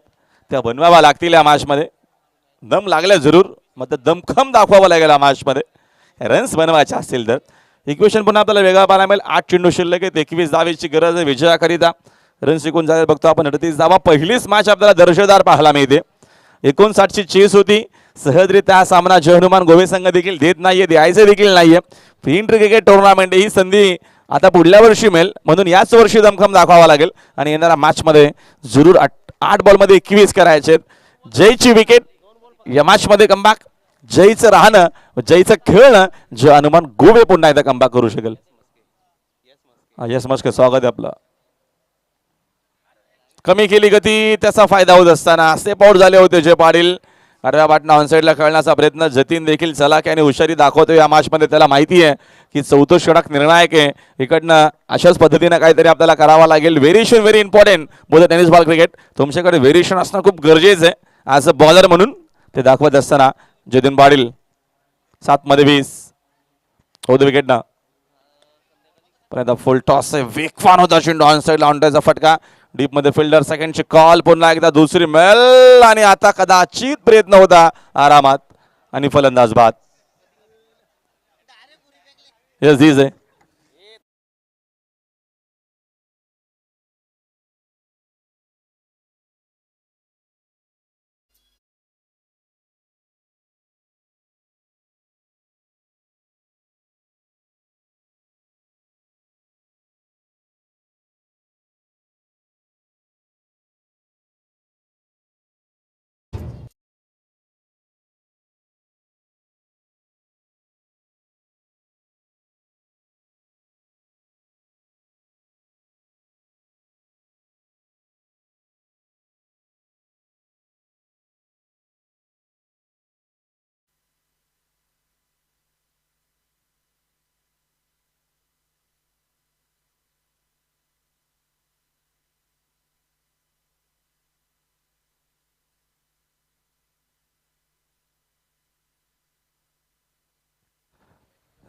त्या बनवाव्या लागतील या मॅचमध्ये. दम लागल्या जरूर, मग दमखम दाखवावं लागेल या मॅचमध्ये रन्स बनवायचे असतील तर. इक्वेशन पुन्हा आपल्याला वेगळा पाहायला मिळेल. 8 चेंडू शिल्लक आहेत, 21 धावेची गरज आहे विजयाकरिता. रन्स एकूण जायला बघतो आपण 38 धावा. पहिलीच मॅच आपल्याला दर्जेदार पाहायला मिळते. 59ची चेस होती. सहजरित्या हा सामना जय हनुमान गोवे संघ देखील देत नाहीये, द्यायचे देखील नाहीये. इंटर क्रिकेट टुर्नामेंट ही संधी आता पुढल्या वर्षी मिळेल, म्हणून याच वर्षी दमखम दाखवावा लागेल आणि येणाऱ्या मॅचमध्ये जरूर 8 बॉलमध्ये 21 करायचे. जयची विकेट या मॅचमध्ये कमबॅक, जयचं राहणं, जयचं खेळणं, जय हनुमान गोवे पुन्हा एकदा कमबॅक करू शकेल. यस मस्के स्वागत आहे आपलं. कमी केली गती, त्याचा फायदा होत असताना स्टेप आउट झाले होते जय पाटील. आडव्या बाटना ऑनसाईडला खेळण्याचा प्रयत्न जतीन देखील चलाकी आणि हुशारी दाखवतो या मॅचमध्ये. त्याला माहिती आहे की 34 षटक निर्णायक आहे. इकडनं अशाच पद्धतीनं काहीतरी आपल्याला करावं लागेल. व्हेरिएशन व्हेरी इम्पॉर्टंट बोल टेनिस बॉल क्रिकेट. तुमच्याकडे व्हेरिएशन असणं खूप गरजेचं आहे ॲज अ बॉलर म्हणून. ते दाखवत असताना जतीन पाटील 7 मध्ये 20 होतं विकेटनं. पण फुल टॉस आहे, वेगवान होता चेंडू, ऑन साईडला ऑनटाचा फटका, डीप मध्ये फिल्डर, सेकंडची कॉल, पुन्हा एकदा दुसरी मेल आणि आता कदाचित प्रयत्न होता आरामात आणि फलंदाज बाद. यस धीज आहे.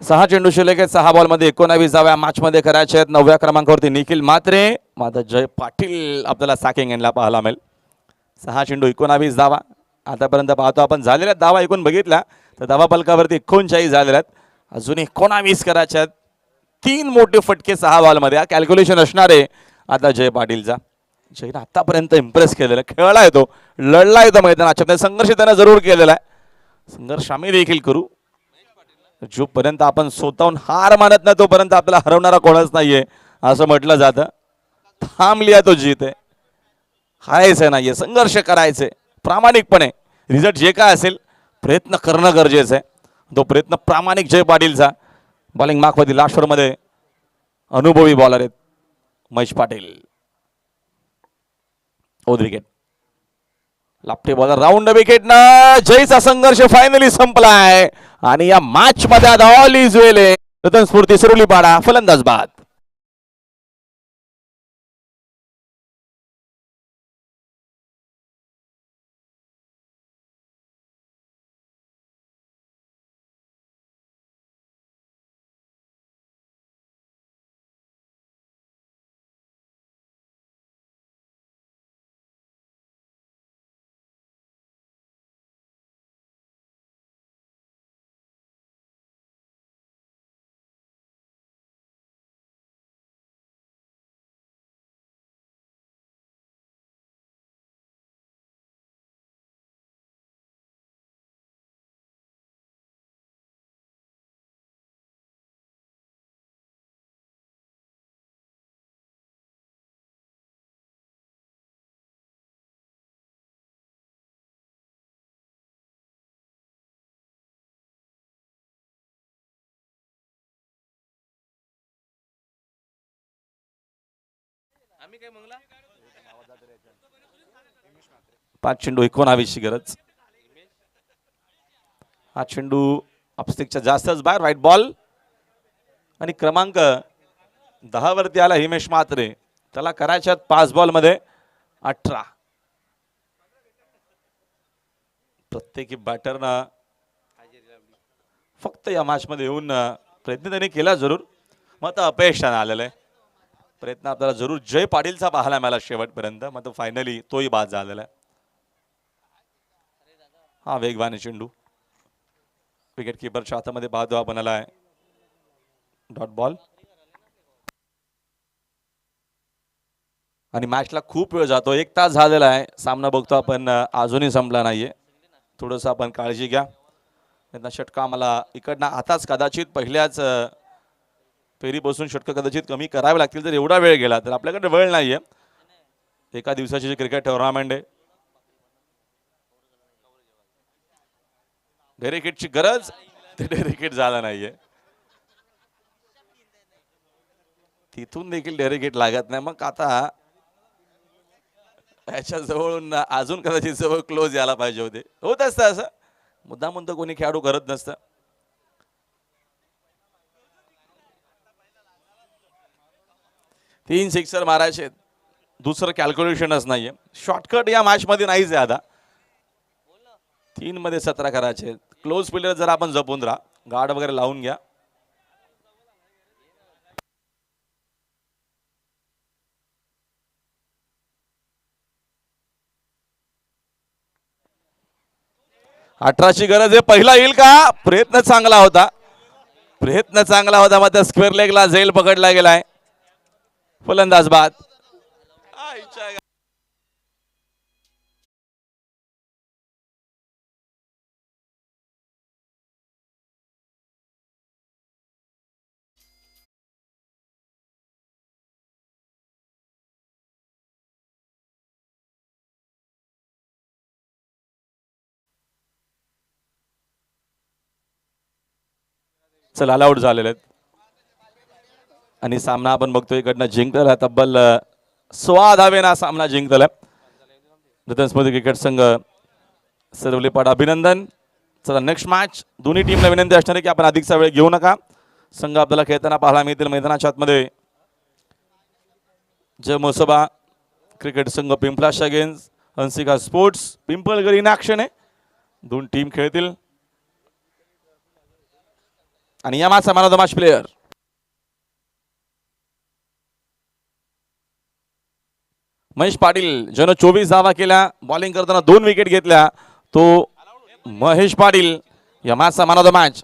सहा चेंडू शिल्लक आहेत, 6 बॉलमध्ये 19 धावा मॅचमध्ये करायचे आहेत. 9व्या क्रमांकावरती निखिल मात्रे, माझा जय पाटील आपल्याला सॅकिंग एंडला पाहायला मिळेल. 6 चेंडू 19 धावा आतापर्यंत पाहतो आपण. झालेल्या धावा एकूण बघितल्या तर धावा फलकावरती 39 झालेल्या आहेत. अजून 19 करायचे आहेत. 3 मोठे फटके 6 बॉलमध्ये. हा कॅल्क्युलेशन असणार आहे आता जय पाटीलचा. जयनं आतापर्यंत इम्प्रेस केलेला, खेळला येतो, लढला येतो मैदानाच्या, संघर्ष त्यानं जरूर केलेला आहे. संघर्ष आम्ही देखील करू. जोपर्यंत आपण स्वतःहून हार मानत नाही तोपर्यंत आपल्याला हरवणारा कोणच नाहीये असं म्हटलं जातं. थांबलिया तो जीत आहे, हारायचं नाहीये, संघर्ष करायचे प्रामाणिकपणे. रिझल्ट जे काय असेल प्रयत्न करणं गरजेचं आहे. तो प्रयत्न प्रामाणिक जय पाटीलचा. बॉलिंग मार्कमध्ये लास्ट ओव्हरमध्ये अनुभवी बॉलर आहेत महेश पाटील. ओद विकेट, लापटे बॉलर, राऊंड विकेट ना. जयचा संघर्ष फायनली संपलाय आणि या मॅच मध्ये आता ऑल इज वेल आहे. रतन स्फूर्ती सुरुलीपाडा फलंदाज बाद. पाच चेंडू 19 ची गरज. हा चेंडू ऑफस्टिकच्या जास्तच बाहेर व्हाईट बॉल आणि क्रमांक 10 वरती आला हिमेश म्हात्रे. त्याला करायच्यात 5 बॉलमध्ये 18. प्रत्येकी बॅटरनं फक्त या मॅच मध्ये येऊन प्रयत्न त्यांनी केला जरूर, मग तर अपयशाने आलेलं आहे. प्रयत्न आपल्याला जरूर जय पाटीलचा पाहायला मिळाला शेवटपर्यंत, मग तो फायनली तोही बाद झालेला आहे. हा वेगवान चेंडू विकेट किपरच्या हातामध्ये बाद बनाला आहे. डॉट बॉल आणि मॅचला खूप वेळ जातो, 1 तास झालेला आहे. सामना बघतो आपण अजूनही संपला नाहीये. थोडंसं आपण काळजी घ्या. त्यांना षटका मला इकडनं आताच कदाचित पहिल्याच फेरी बसून षटक कदाचित कमी करावे लागतील. जर एवढा वेळ गेला तर आपल्याकडे वेळ नाहीये. एका दिवसाची जी क्रिकेट टुर्नामेंट आहे, डेरिकेटची गरज, ते डेरिकेट झाला नाहीये. तिथून देखील डेरिकेट लागत नाही. मग आता याच्या जवळून अजून कदाचित जवळ क्लोज यायला पाहिजे होते. होत असतं असं, मुद्दाम म्हणतो कोणी खेळाडू करत नसतं. 3 सिक्सर मारायचे, दुसरं कॅल्क्युलेशनच नाहीये. शॉर्टकट या मॅच मध्ये नाहीच आहे. आता 3 मध्ये 17 करायचे. क्लोज फिल्डर जर आपण जपून राहा, गार्ड वगैरे लावून घ्या. ची गरज आहे. पहिला येईल का? प्रयत्न चांगला होता, प्रयत्न चांगला होता. मात्र स्क्वेअर लेगला झेल पकडला गेलाय. फलंदाज बाद. चल ऑल आउट झालेले आहेत आणि सामना आपण बघतोय इकडनं जिंकलेला तब्बल 16 धावेना सामना जिंकलेला. रतनस्मृती क्रिकेट संघ सरवलीपाड अभिनंदन. चला नेक्स्ट मॅच. दोन्ही टीमला विनंती असणार आहे की आपण अधिकचा वेळ घेऊ नका. संघ आपल्याला खेळताना पाहायला मिळतील मैदानाच्या आतमध्ये. जय मोसोबा क्रिकेट संघ Pimplash against Hansika sports Pimpalgad in action आहे. 2 टीम खेळतील आणि या मॅचचा man of the match player Mahesh Patil, ज्यानं 24 धावा केल्या, बॉलिंग करताना 2 विकेट घेतल्या, तो महेश पाटील या मॅचचा मॅन ऑफ द मॅच.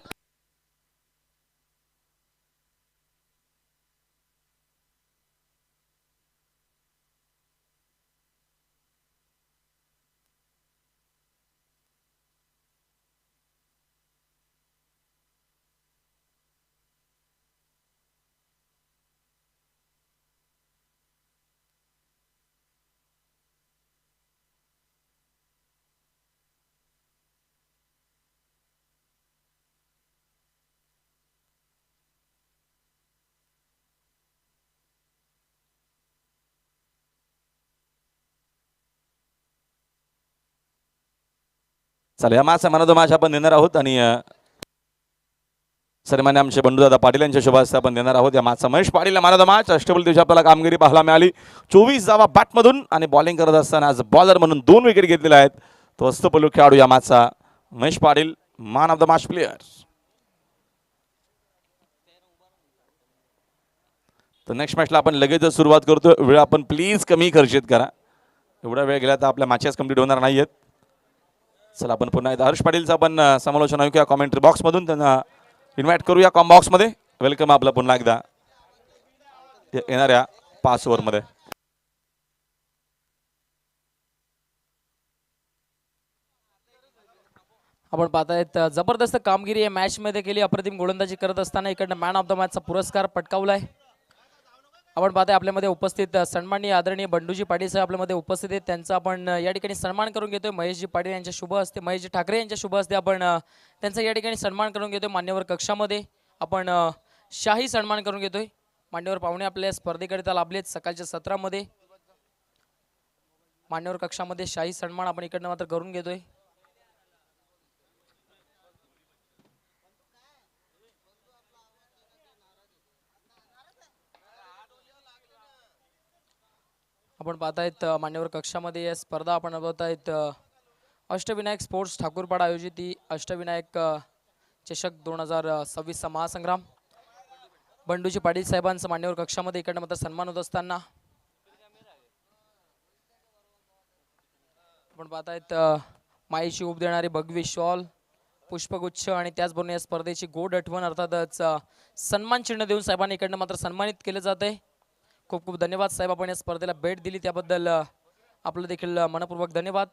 चला या मॅचचा मॅन ऑफ द मॅच आपण देणार आहोत आणि सन्मान्य आमचे बंडूदादा पाटील यांच्या शुभ हस्ते आपण देणार आहोत. या मॅचचा Mahesh Patil man of the match. अष्टपैलू दिवशी आपल्याला कामगिरी पाहायला मिळाली. 24 धावा बॅटमधून आणि बॉलिंग करत असताना आज बॉलर म्हणून 2 विकेट घेतलेल्या आहेत. तो अष्टपैलू खेळाडू या मॅचचा Mahesh Patil man of the match player. तर नेक्स्ट मॅचला आपण लगेचच सुरुवात करतो. वेळ आपण प्लीज कमी खर्चित करा. एवढा वेळ गेला तर आपल्या मॅचेस कंप्लीट होणार नाही आहेत. चला आपण पुन्हा एकदा हर्ष पाटीलचं आपण समालोचन ऐकूया कॉमेंट्री बॉक्समधून. त्यांना इन्व्हाइट करूया कॉम बॉक्समध्ये. वेलकम आपलं पुन्हा एकदा येणाऱ्या 5 ओव्हरमध्ये. आपण पाहतायत जबरदस्त कामगिरी या मॅच मध्ये केली. अप्रतिम गोलंदाजी करत असताना इकडनं मॅन ऑफ द मॅचचा पुरस्कार पटकावलाय. आपण पाहताय आपल्यामध्ये उपस्थित सन्माननीय आदरणीय बंडूजी पाटील साहेब आपल्यामध्ये उपस्थित आहेत. त्यांचा आपण या ठिकाणी सन्मान करून घेतोय. महेशजी पाटील यांच्या शुभ हस्ते, महेशजी ठाकरे यांच्या शुभ हस्ते आपण त्यांचा या ठिकाणी सन्मान करून घेतोय. मान्यवर कक्षामध्ये आपण शाही सन्मान करून घेतोय. मान्यवर पाहुणे आपल्या स्पर्धेकरिता लाभलेत सकाळच्या सत्रामध्ये. मान्यवर कक्षामध्ये शाही सन्मान आपण इकडनं मात्र करून घेतोय. आपण पाहतायत मान्यवर कक्षामध्ये या स्पर्धा आपण बघतायत अष्टविनायक स्पोर्ट्स ठाकूरपाडा आयोजित ही अष्टविनायक चषक 2026चा महासंग्राम. बंडूजी पाटील साहेबांचं मान्यवर कक्षामध्ये इकडनं मात्र सन्मान होत असताना आपण पाहतायत माईची उब देणारी भगवी शॉल, पुष्पगुच्छ आणि त्याचबरोबर या स्पर्धेची गोड आठवण अर्थातच सन्मान चिन्ह देऊन साहेबांनी इकडनं मात्र सन्मानित केले जात आहे. खूप खूप धन्यवाद साहेब, आपण या स्पर्धेला भेट दिली त्याबद्दल आपलं देखील मनपूर्वक धन्यवाद.